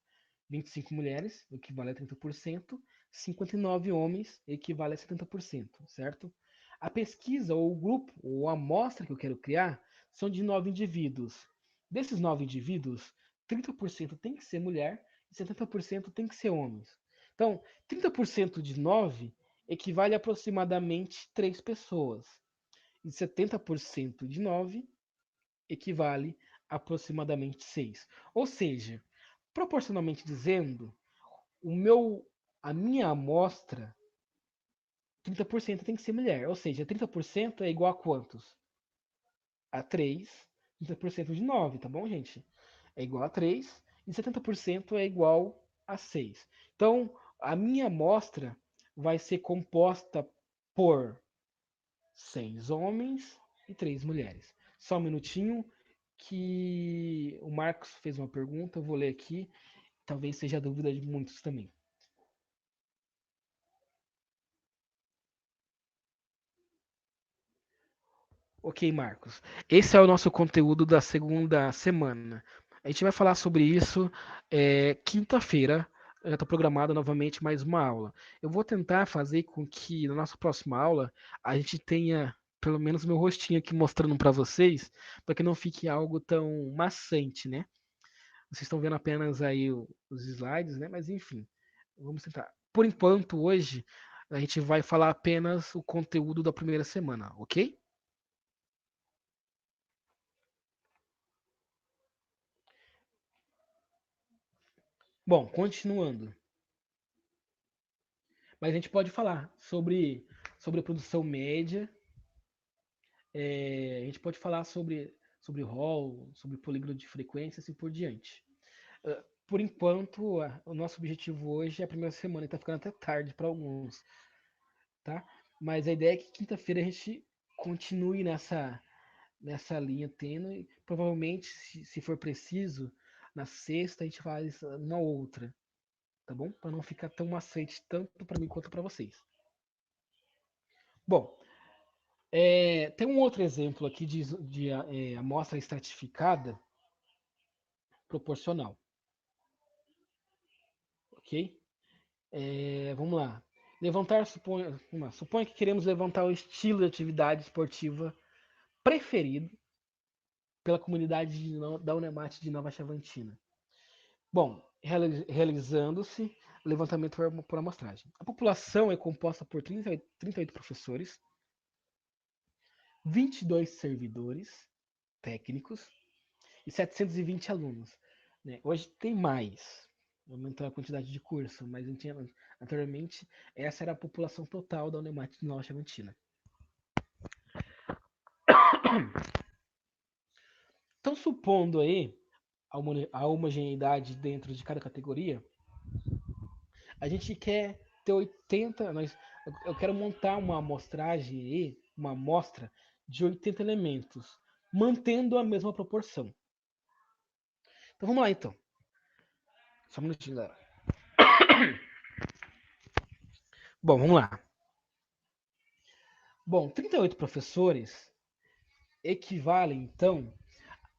25 mulheres, equivale a 30%, 59 homens, equivale a 70%, certo? A pesquisa, ou o grupo, ou a amostra que eu quero criar, são de 9 indivíduos. Desses 9 indivíduos, 30% tem que ser mulher e 70% tem que ser homens. Então, 30% de 9 equivale a aproximadamente 3 pessoas. E 70% de 9 equivale a aproximadamente 6. Ou seja, proporcionalmente dizendo, o meu, a minha amostra, 30% tem que ser mulher. Ou seja, 30% é igual a quantos? A 3, 30% de 9, tá bom, gente? É igual a 3 e 70% é igual a 6. Então, a minha amostra vai ser composta por 6 homens e 3 mulheres. Só um minutinho que o Marcos fez uma pergunta, eu vou ler aqui. Talvez seja a dúvida de muitos também. Ok, Marcos. Esse é o nosso conteúdo da segunda semana. A gente vai falar sobre isso quinta-feira. Já está programada novamente mais uma aula. Eu vou tentar fazer com que na nossa próxima aula a gente tenha pelo menos meu rostinho aqui mostrando para vocês, para que não fique algo tão maçante, né? Vocês estão vendo apenas aí os slides, né? Mas enfim, vamos tentar. Por enquanto, hoje, a gente vai falar apenas o conteúdo da primeira semana, ok? Bom, continuando. Mas a gente pode falar sobre a produção média, a gente pode falar sobre ROL, sobre polígono de frequência e assim por diante. Por enquanto, o nosso objetivo hoje é a primeira semana, e está ficando até tarde para alguns, tá? Mas a ideia é que quinta-feira a gente continue nessa linha tênue. Provavelmente, se for preciso, na sexta a gente faz uma outra, tá bom? Para não ficar tão macete tanto para mim quanto para vocês. Bom, tem um outro exemplo aqui de amostra estratificada proporcional, ok? Vamos lá. Suponha que queremos levantar o estilo de atividade esportiva preferido pela comunidade da Unemat de Nova Chavantina. Bom, realizando-se o levantamento por amostragem. A população é composta por 38 professores, 22 servidores técnicos e 720 alunos. Né? Hoje tem mais, aumentou a quantidade de curso, mas anteriormente essa era a população total da Unemat de Nova Chavantina. Então, supondo aí a homogeneidade dentro de cada categoria, a gente quer ter 80, eu quero montar uma amostragem aí, uma amostra de 80 elementos, mantendo a mesma proporção. Então vamos lá então. Só um minutinho, galera. Bom, vamos lá. Bom, 38 professores equivalem então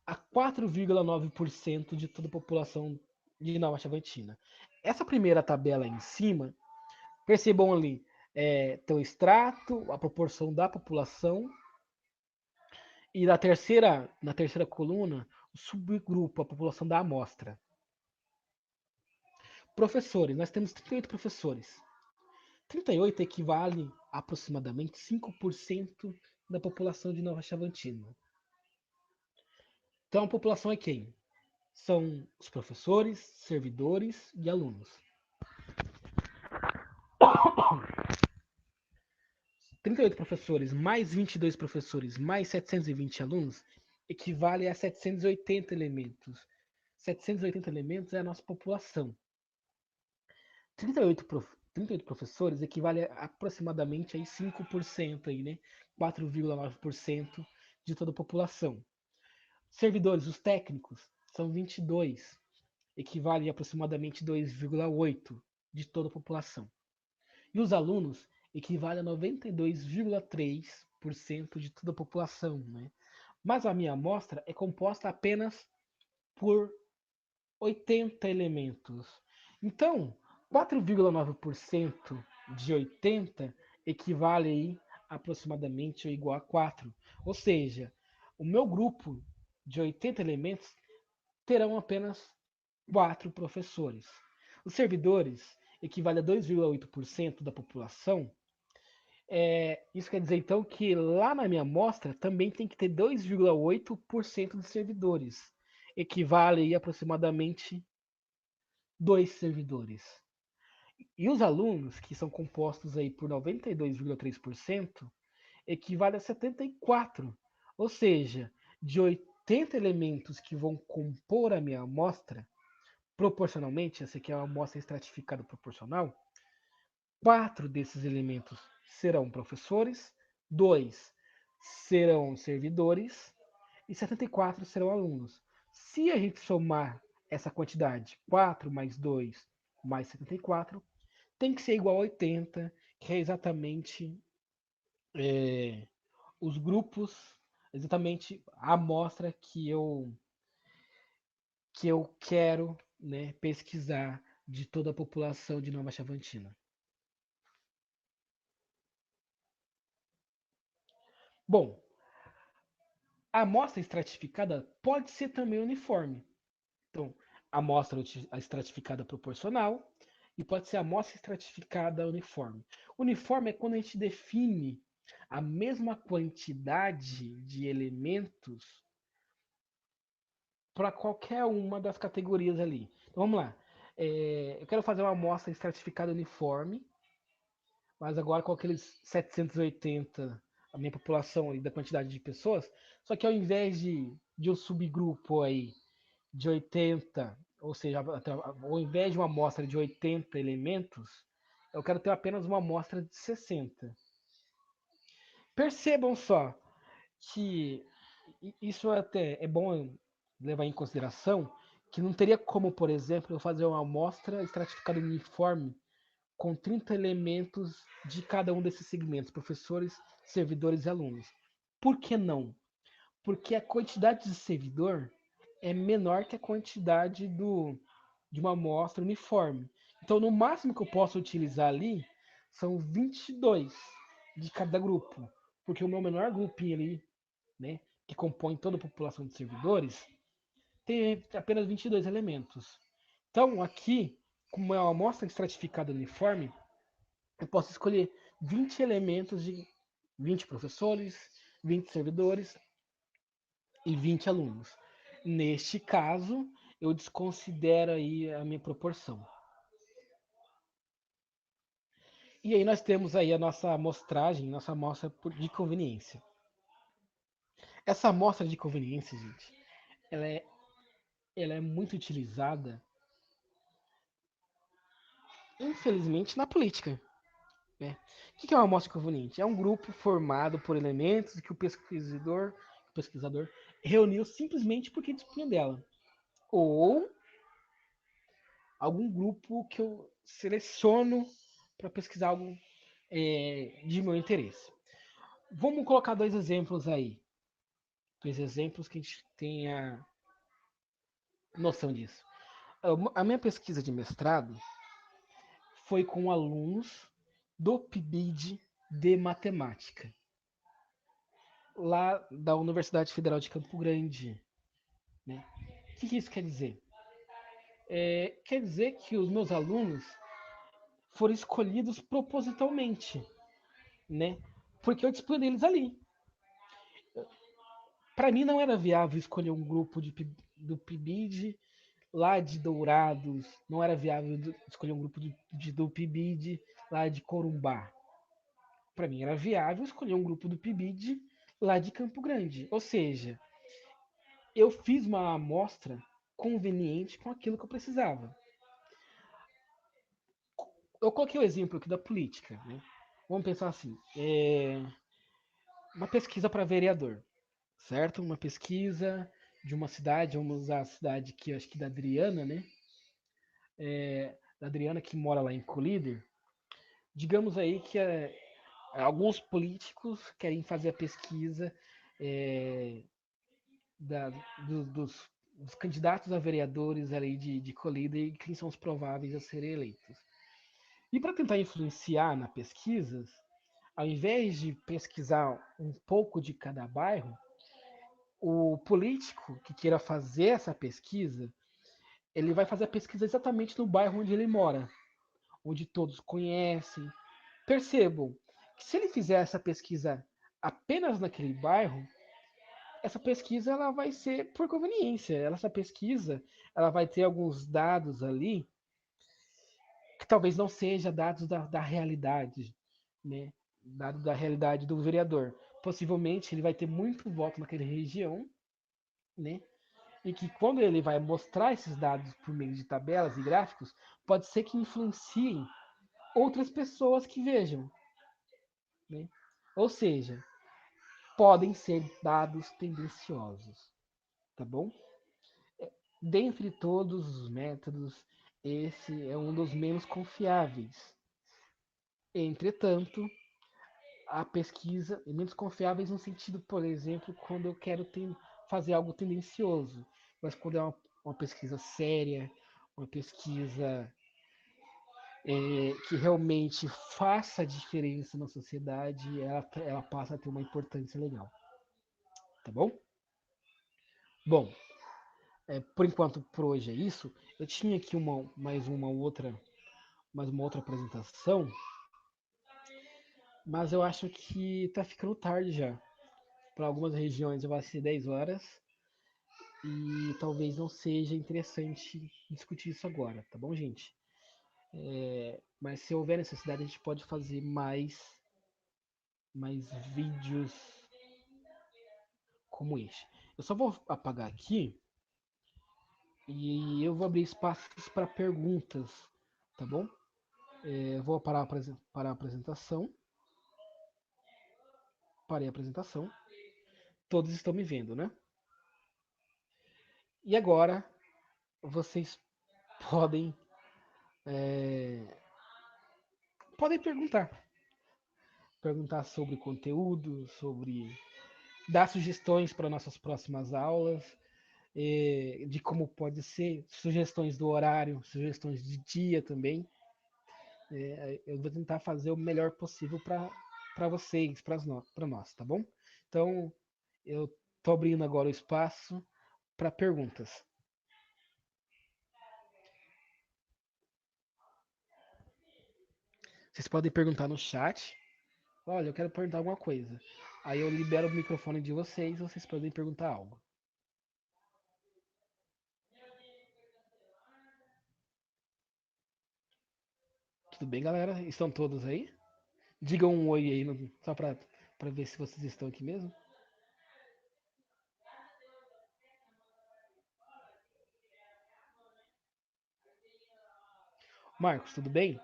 a 4,9% de toda a população de Nova Chavantina. Essa primeira tabela aí em cima, percebam ali, tem o extrato, a proporção da população, e na terceira coluna, o subgrupo, a população da amostra. Professores, nós temos 38 professores. 38 equivale a aproximadamente 5% da população de Nova Chavantina. Então a população é quem? São os professores, servidores e alunos. 38 professores mais 22 professores mais 720 alunos equivale a 780 elementos. 780 elementos é a nossa população. 38 professores equivale a aproximadamente aí 5%, aí, né? 4,9% de toda a população. Servidores, os técnicos, são 22, equivale a aproximadamente 2,8% de toda a população. E os alunos equivale a 92,3% de toda a população. Né? Mas a minha amostra é composta apenas por 80 elementos. Então, 4,9% de 80 equivale aí aproximadamente ou igual a 4. Ou seja, o meu grupo de 80 elementos terão apenas 4 professores. Os servidores equivale a 2,8% da população. Isso quer dizer então que lá na minha amostra também tem que ter 2,8% de servidores. Equivale aí aproximadamente 2 servidores. E os alunos, que são compostos aí por 92,3%, equivale a 74. Ou seja, de 80 elementos que vão compor a minha amostra, proporcionalmente, essa aqui é uma amostra estratificada proporcional, 4 desses elementos serão professores, 2 serão servidores e 74 serão alunos. Se a gente somar essa quantidade, 4 mais 2 mais 74, tem que ser igual a 80, que é exatamente os grupos, exatamente a amostra que eu quero, né, pesquisar de toda a população de Nova Chavantina. Bom, a amostra estratificada pode ser também uniforme. Então, a amostra estratificada proporcional e pode ser a amostra estratificada uniforme. Uniforme é quando a gente define a mesma quantidade de elementos para qualquer uma das categorias ali. Então vamos lá. Eu quero fazer uma amostra estratificada uniforme, mas agora com aqueles 780, a minha população ali, da quantidade de pessoas, só que ao invés de um subgrupo aí de 80, ou seja, ao invés de uma amostra de 80 elementos, eu quero ter apenas uma amostra de 60. Percebam só que isso até é bom levar em consideração que não teria como, por exemplo, eu fazer uma amostra estratificada uniforme com 30 elementos de cada um desses segmentos, professores, servidores e alunos. Por que não? Porque a quantidade de servidor é menor que a quantidade de uma amostra uniforme. Então, no máximo que eu posso utilizar ali são 22 de cada grupo, porque o meu menor grupinho ali, né, que compõe toda a população de servidores, tem apenas 22 elementos. Então, aqui, como é uma amostra estratificada uniforme, eu posso escolher 20 elementos de 20 professores, 20 servidores e 20 alunos. Neste caso, eu desconsidero aí a minha proporção. E aí nós temos aí a nossa amostragem, nossa amostra de conveniência. Essa amostra de conveniência, gente, ela é, ela é muito utilizada, infelizmente, na política. Né? O que é uma amostra conveniente? É um grupo formado por elementos que o pesquisador reuniu simplesmente porque dispunha dela. Ou algum grupo que eu seleciono para pesquisar algo de meu interesse. Vamos colocar dois exemplos aí. Dois exemplos que a gente tenha noção disso. A minha pesquisa de mestrado foi com alunos do PIBID de matemática, lá da Universidade Federal de Campo Grande. Né? O que isso quer dizer? Quer dizer que os meus alunos foram escolhidos propositalmente, né? Porque eu disponho deles ali. Para mim não era viável escolher um grupo do PIBID lá de Dourados, não era viável escolher um grupo do PIBID lá de Corumbá. Para mim era viável escolher um grupo do PIBID lá de Campo Grande. Ou seja, eu fiz uma amostra conveniente com aquilo que eu precisava. Eu coloquei o exemplo aqui da política. Né? Vamos pensar assim: uma pesquisa para vereador, certo? Uma pesquisa de uma cidade, vamos usar a cidade que acho que da Adriana, né? Da Adriana que mora lá em Colíder. Digamos aí que alguns políticos querem fazer a pesquisa é, da, do, dos candidatos a vereadores ali de Colíder e quem são os prováveis a serem eleitos. E para tentar influenciar na pesquisa, ao invés de pesquisar um pouco de cada bairro, o político que queira fazer essa pesquisa, ele vai fazer a pesquisa exatamente no bairro onde ele mora, onde todos conhecem. Percebam que se ele fizer essa pesquisa apenas naquele bairro, essa pesquisa ela vai ser por conveniência. Essa pesquisa ela vai ter alguns dados ali que talvez não sejam dados da realidade, né? Dados da realidade do vereador. Possivelmente ele vai ter muito voto naquela região, né? E que quando ele vai mostrar esses dados por meio de tabelas e gráficos, pode ser que influenciem outras pessoas que vejam. Né? Ou seja, podem ser dados tendenciosos. Tá bom? Dentre todos os métodos, esse é um dos menos confiáveis. Entretanto, a pesquisa é menos confiáveis no sentido, por exemplo, quando eu quero fazer algo tendencioso, mas quando é uma pesquisa séria, uma pesquisa que realmente faça diferença na sociedade, ela passa a ter uma importância legal. Tá bom? Bom, por enquanto, por hoje é isso. Eu tinha aqui mais uma outra apresentação, mas eu acho que tá ficando tarde já. Para algumas regiões vai ser 10 horas e talvez não seja interessante discutir isso agora, tá bom, gente? Mas se houver necessidade, a gente pode fazer mais vídeos como este. Eu só vou apagar aqui e eu vou abrir espaços para perguntas, tá bom? Vou parar a apresentação. parei a apresentação. Todos estão me vendo, né? E agora vocês podem é, podem perguntar sobre conteúdo, sobre dar sugestões para nossas próximas aulas, de como pode ser, sugestões do horário, sugestões de dia também. Eu vou tentar fazer o melhor possível para vocês, para nós, tá bom? Então, eu tô abrindo agora o espaço para perguntas. Vocês podem perguntar no chat. Olha, eu quero perguntar alguma coisa. Aí eu libero o microfone de vocês, vocês podem perguntar algo. Tudo bem, galera? Estão todos aí? Digam um oi aí, só para ver se vocês estão aqui mesmo. Marcos, tudo bem?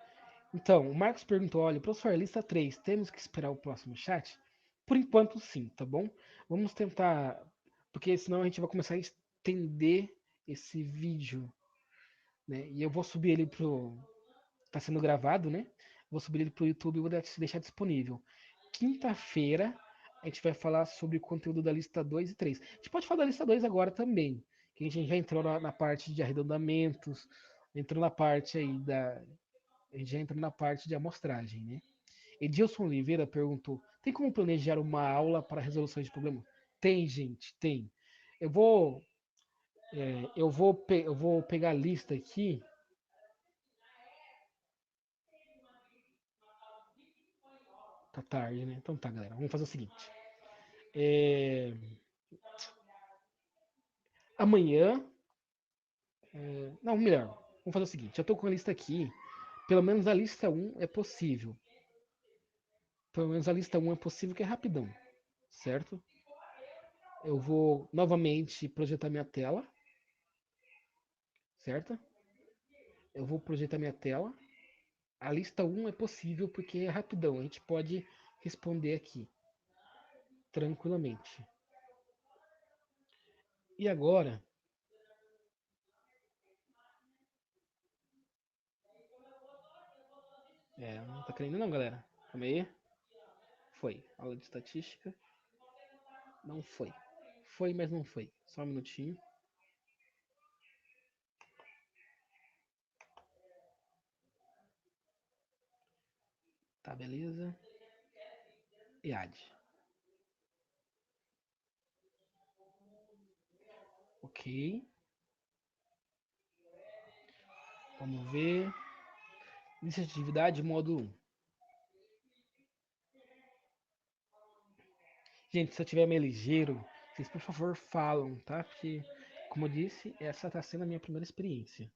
Então, o Marcos perguntou: olha, professor, lista 3, temos que esperar o próximo chat? Por enquanto, sim, tá bom? Vamos tentar, porque senão a gente vai começar a estender esse vídeo, né? E eu vou subir ele pro. Tá sendo gravado, né? Vou subir ele pro YouTube e vou deixar disponível. Quinta-feira, a gente vai falar sobre o conteúdo da lista 2 e 3. A gente pode falar da lista 2 agora também, que a gente já entrou na parte de arredondamentos, entrou na parte aí da. A gente já entrou na parte de amostragem, né? Edilson Oliveira perguntou: tem como planejar uma aula para resolução de problemas? Tem, gente, tem. Eu vou, eu vou pegar a lista aqui. Tá tarde, né? Então tá, galera. Vamos fazer o seguinte. É, amanhã. Não, melhor. Vamos fazer o seguinte. Eu tô com a lista aqui. Pelo menos a lista um é possível. Pelo menos a lista um é possível, que é rapidão. Certo? Eu vou novamente projetar minha tela. Certo? Eu vou projetar minha tela. A lista um é possível porque é rapidão. A gente pode responder aqui tranquilamente. E agora? Não tá querendo não, galera. Calma aí. Foi. Aula de estatística. Não foi. Foi, mas não foi. Só um minutinho. Tá, beleza. EAD. Ok. Vamos ver. Lista de atividade, módulo 1. Gente, se eu tiver meio ligeiro, vocês por favor falam, tá? Porque, como eu disse, essa tá sendo a minha primeira experiência.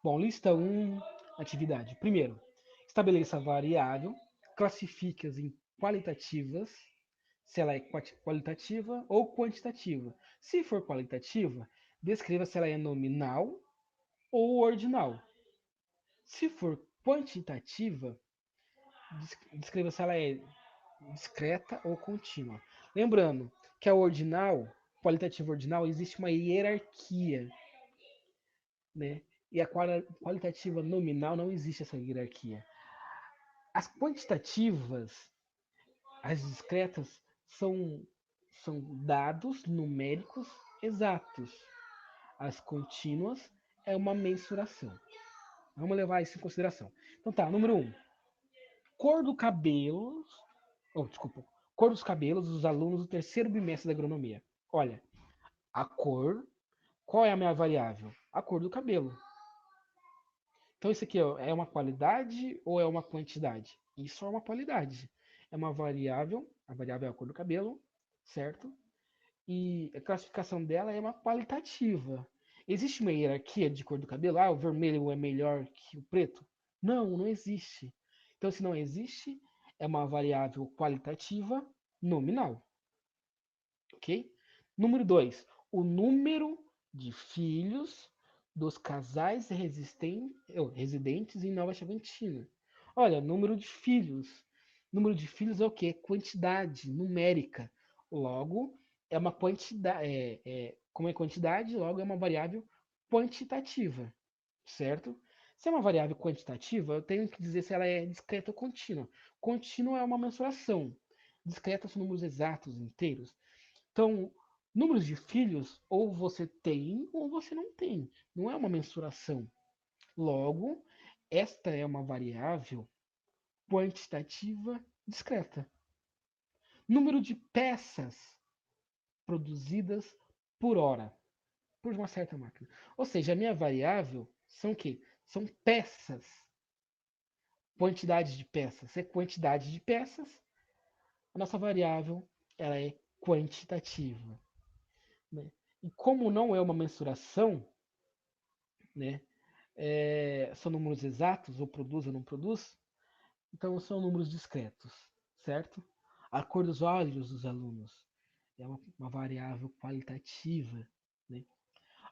Bom, lista 1, atividade. Primeiro, estabeleça a variável, classifique-as em qualitativas, se ela é qualitativa ou quantitativa. Se for qualitativa, descreva se ela é nominal ou ordinal. Se for quantitativa, descreva se ela é discreta ou contínua. Lembrando que a ordinal, qualitativa ordinal, existe uma hierarquia, né? E a qualitativa nominal não existe essa hierarquia. As quantitativas, as discretas, são, são dados numéricos exatos. As contínuas é uma mensuração. Vamos levar isso em consideração. Então tá, número 1. Cor do cabelo. Oh, desculpa. Cor dos cabelos dos alunos do terceiro bimestre da agronomia. Olha, a cor. Qual é a minha variável? A cor do cabelo. Então isso aqui é uma qualidade ou é uma quantidade? Isso é uma qualidade. É uma variável, a variável é a cor do cabelo, certo? E a classificação dela é uma qualitativa. Existe uma hierarquia de cor do cabelo? Ah, o vermelho é melhor que o preto? Não, não existe. Então, se não existe, é uma variável qualitativa nominal, ok? Número 2, o número de filhos dos casais residentes em Nova Chavantina. Olha, número de filhos. Número de filhos é o quê? Quantidade numérica. Logo, é uma quantidade. Como é quantidade, logo é uma variável quantitativa, certo? Se é uma variável quantitativa, eu tenho que dizer se ela é discreta ou contínua. Contínua é uma mensuração. Discreta são números exatos, inteiros. Então, números de filhos, ou você tem ou você não tem. Não é uma mensuração. Logo, esta é uma variável quantitativa discreta. Número de peças produzidas por hora, por uma certa máquina. Ou seja, a minha variável são o quê? São peças. Quantidade de peças. Se é quantidade de peças, a nossa variável ela é quantitativa. Né? E como não é uma mensuração, né, são números exatos, ou produz ou não produz, então são números discretos, certo? A cor dos olhos dos alunos é uma variável qualitativa, né?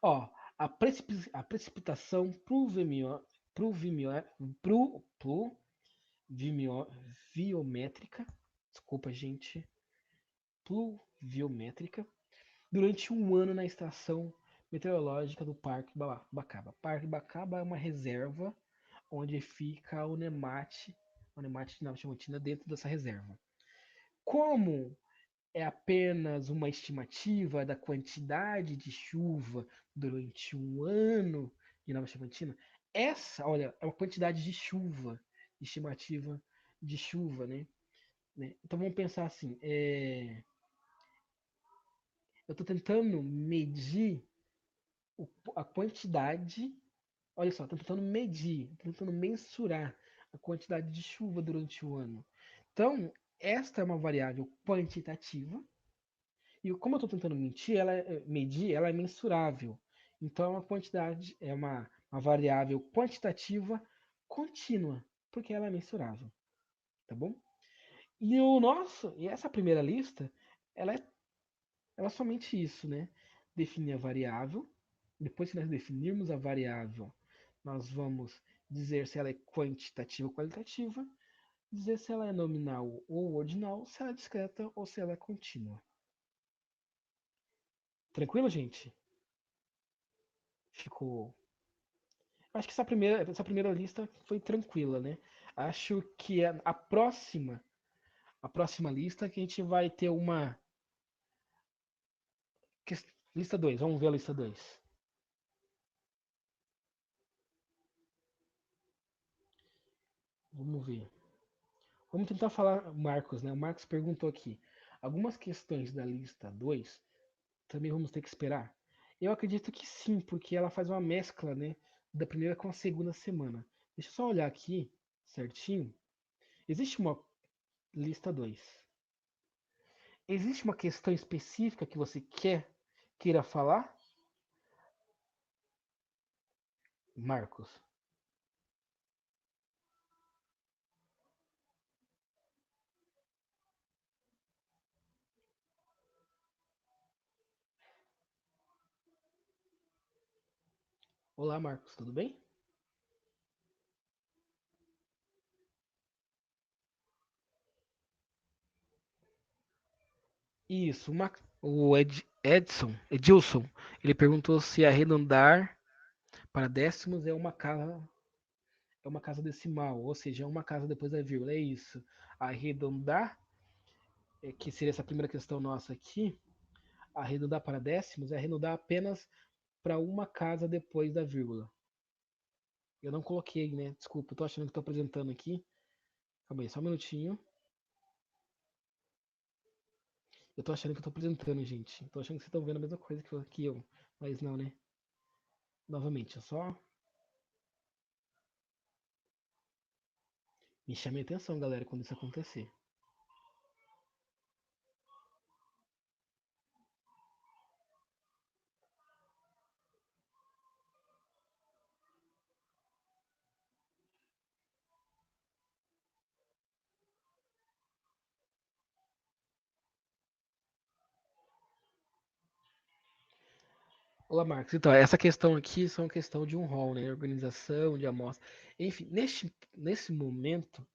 Ó, a precipitação pluviométrica, desculpa, gente, pluviométrica, durante um ano na estação meteorológica do Parque Bacaba. Parque Bacaba é uma reserva onde fica o NEMAT de Nova Chamantina dentro dessa reserva. Como é apenas uma estimativa da quantidade de chuva durante um ano em Nova Chamantina, essa, olha, é uma quantidade de chuva, estimativa de chuva, né? Então vamos pensar assim, eu estou tentando medir a quantidade, olha só, estou tentando medir, tô tentando mensurar a quantidade de chuva durante o ano. Então, esta é uma variável quantitativa. E como eu estou tentando medir, ela é mensurável. Então é uma quantidade, é uma variável quantitativa contínua, porque ela é mensurável, tá bom? E essa primeira lista, ela é somente isso, né? Definir a variável. Depois que nós definirmos a variável, nós vamos dizer se ela é quantitativa ou qualitativa, dizer se ela é nominal ou ordinal, se ela é discreta ou se ela é contínua. Tranquilo, gente? Ficou. Acho que essa primeira lista foi tranquila, né? Acho que a próxima lista que a gente vai ter uma. Lista 2, vamos ver a lista 2. Vamos ver. Vamos tentar falar, Marcos, né? O Marcos perguntou aqui. Algumas questões da lista 2 também vamos ter que esperar. Eu acredito que sim, porque ela faz uma mescla, né? Da primeira com a segunda semana. Deixa eu só olhar aqui certinho. Existe uma lista 2. Existe uma questão específica que você queira falar, Marcos? Olá, Marcos, tudo bem? Isso, Edilson, ele perguntou se arredondar para décimos é uma casa decimal, ou seja, é uma casa depois da vírgula. É isso. Arredondar, que seria essa primeira questão nossa aqui, arredondar para décimos é arredondar apenas para uma casa depois da vírgula. Eu não coloquei, né? Desculpa, eu tô achando que estou apresentando aqui. Calma aí, só um minutinho. Eu tô achando que eu tô apresentando, gente. Tô achando que vocês estão vendo a mesma coisa que eu. Mas não, né? Novamente, é só me chame a atenção, galera, quando isso acontecer. Olá, Marcos. Então, essa questão aqui são questão de um rol, né? Organização, de amostra. Enfim, nesse momento,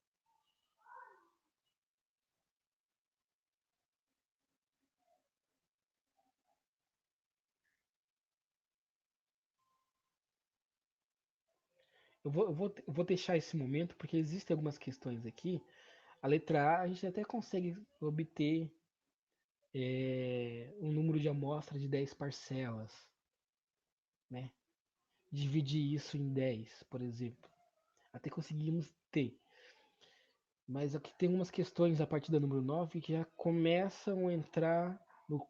Eu vou deixar esse momento porque existem algumas questões aqui. A letra A, a gente até consegue obter um número de amostra de 10 parcelas, né? Dividir isso em 10, por exemplo. Até conseguimos ter. Mas aqui tem umas questões a partir do número 9 que já começam a entrar no,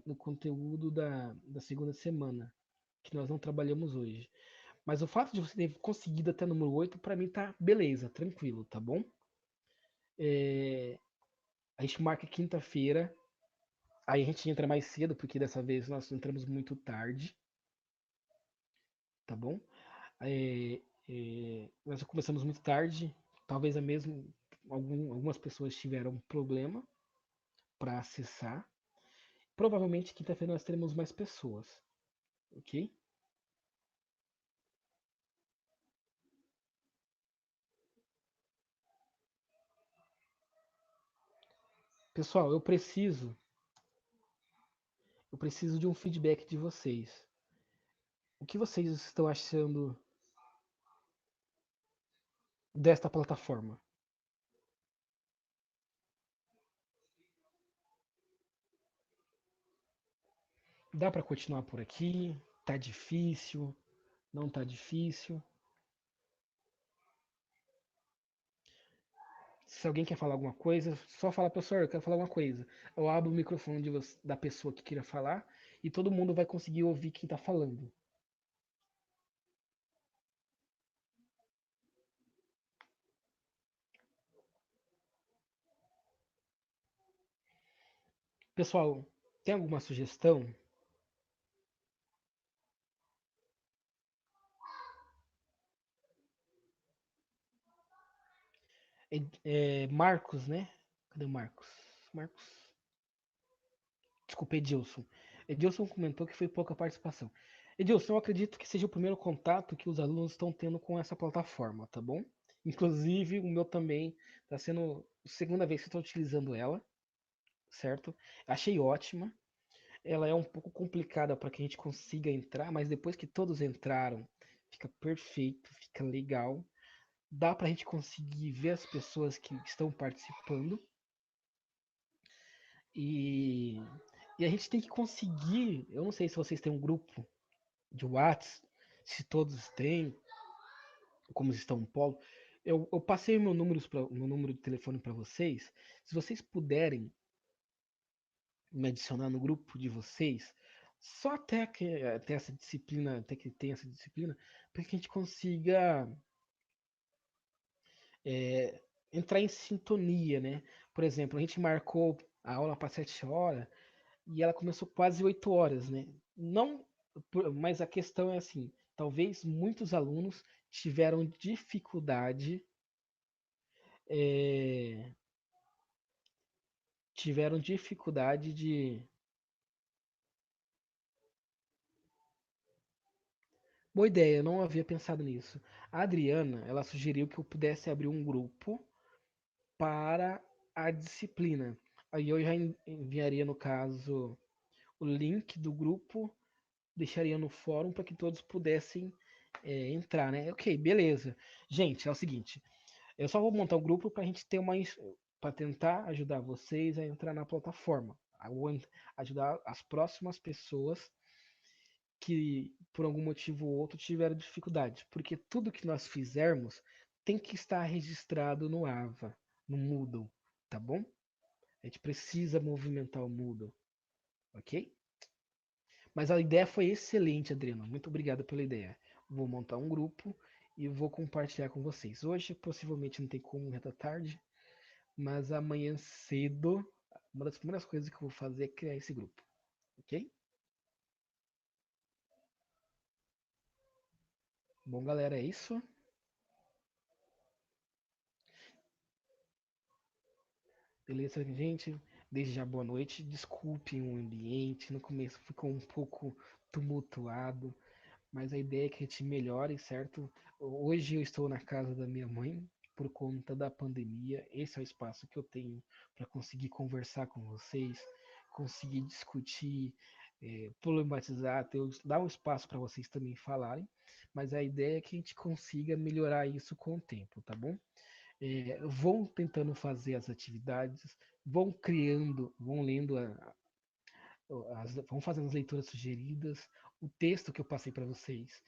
no conteúdo da segunda semana, que nós não trabalhamos hoje. Mas o fato de você ter conseguido até o número 8 para mim tá beleza, tranquilo, tá bom? É, a gente marca quinta-feira, aí a gente entra mais cedo, porque dessa vez nós entramos muito tarde, tá bom? É, nós começamos muito tarde, talvez a mesmo algumas pessoas tiveram problema para acessar. Provavelmente quinta-feira nós teremos mais pessoas, ok? Pessoal, eu preciso de um feedback de vocês. O que vocês estão achando desta plataforma? Dá para continuar por aqui? Tá difícil? Não tá difícil? Se alguém quer falar alguma coisa, só fala, professor, eu quero falar alguma coisa. Eu abro o microfone da pessoa que queira falar e todo mundo vai conseguir ouvir quem tá falando. Pessoal, tem alguma sugestão? Marcos, né? Cadê o Marcos? Marcos. Desculpa, Edilson. Edilson comentou que foi pouca participação. Edilson, eu acredito que seja o primeiro contato que os alunos estão tendo com essa plataforma, tá bom? Inclusive, o meu também está sendo a segunda vez que estou utilizando ela, certo? Achei ótima. Ela é um pouco complicada para que a gente consiga entrar, mas depois que todos entraram, fica perfeito, fica legal. Dá para a gente conseguir ver as pessoas que estão participando e, e a gente tem que conseguir. Eu não sei se vocês têm um grupo de Whats, se todos têm, como estão no polo. Eu passei meu número de telefone para vocês. Se vocês puderem me adicionar no grupo de vocês, só até que até essa disciplina, até que tenha essa disciplina, para que a gente consiga é, entrar em sintonia, né? Por exemplo, a gente marcou a aula para 7 horas e ela começou quase 8 horas, né? Não, mas a questão é assim, talvez muitos alunos é, tiveram dificuldade de. Boa ideia, eu não havia pensado nisso. A Adriana, ela sugeriu que eu pudesse abrir um grupo para a disciplina. Aí eu já enviaria, no caso, o link do grupo, deixaria no fórum para que todos pudessem entrar, né? Ok, beleza. Gente, é o seguinte, eu só vou montar o grupo para a gente ter para tentar ajudar vocês a entrar na plataforma, ajudar as próximas pessoas que por algum motivo ou outro tiveram dificuldade, porque tudo que nós fizermos tem que estar registrado no AVA, no Moodle, tá bom? A gente precisa movimentar o Moodle, ok? Mas a ideia foi excelente, Adriano. Muito obrigado pela ideia. Vou montar um grupo e vou compartilhar com vocês. Hoje possivelmente não tem como, já tá tarde, mas amanhã cedo, uma das primeiras coisas que eu vou fazer é criar esse grupo, ok? Bom, galera, é isso. Beleza, gente? Desde já boa noite. Desculpem o ambiente. No começo ficou um pouco tumultuado, mas a ideia é que a gente melhore, certo? Hoje eu estou na casa da minha mãe por conta da pandemia. Esse é o espaço que eu tenho para conseguir conversar com vocês, conseguir discutir. problematizar, dar um espaço para vocês também falarem, mas a ideia é que a gente consiga melhorar isso com o tempo, tá bom? Vão tentando fazer as atividades, vão criando, vão lendo, vão fazendo as leituras sugeridas. O texto que eu passei para vocês,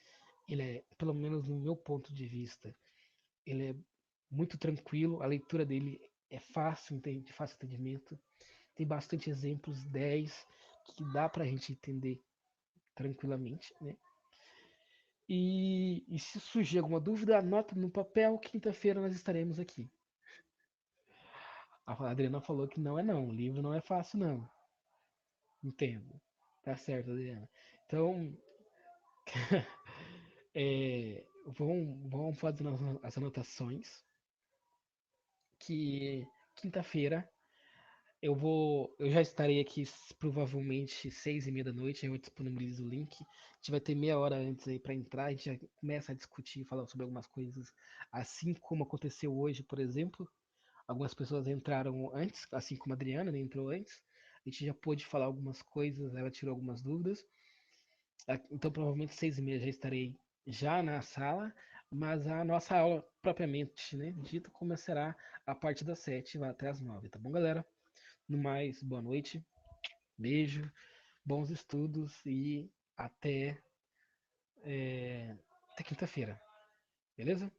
ele é, pelo menos no meu ponto de vista, ele é muito tranquilo, a leitura dele é fácil, de fácil entendimento, tem bastante exemplos, 10 que dá para a gente entender tranquilamente, né? E se surgir alguma dúvida, anota no papel. Quinta-feira nós estaremos aqui. A Adriana falou que não é não. O livro não é fácil, não. Entendo. Tá certo, Adriana. Então, vão fazer as anotações. Que quinta-feira eu já estarei aqui provavelmente 6:30 da noite. Eu disponibilizo o link. A gente vai ter meia hora antes aí para entrar. A gente já começa a discutir, falar sobre algumas coisas, assim como aconteceu hoje, por exemplo. Algumas pessoas entraram antes, assim como a Adriana, né, entrou antes. A gente já pôde falar algumas coisas, ela tirou algumas dúvidas. Então, provavelmente 6:30 já estarei já na sala, mas a nossa aula propriamente, né, dito, começará a partir das 7 e vai até as 9, tá bom, galera? No mais, boa noite, beijo, bons estudos e até, até quinta-feira, beleza?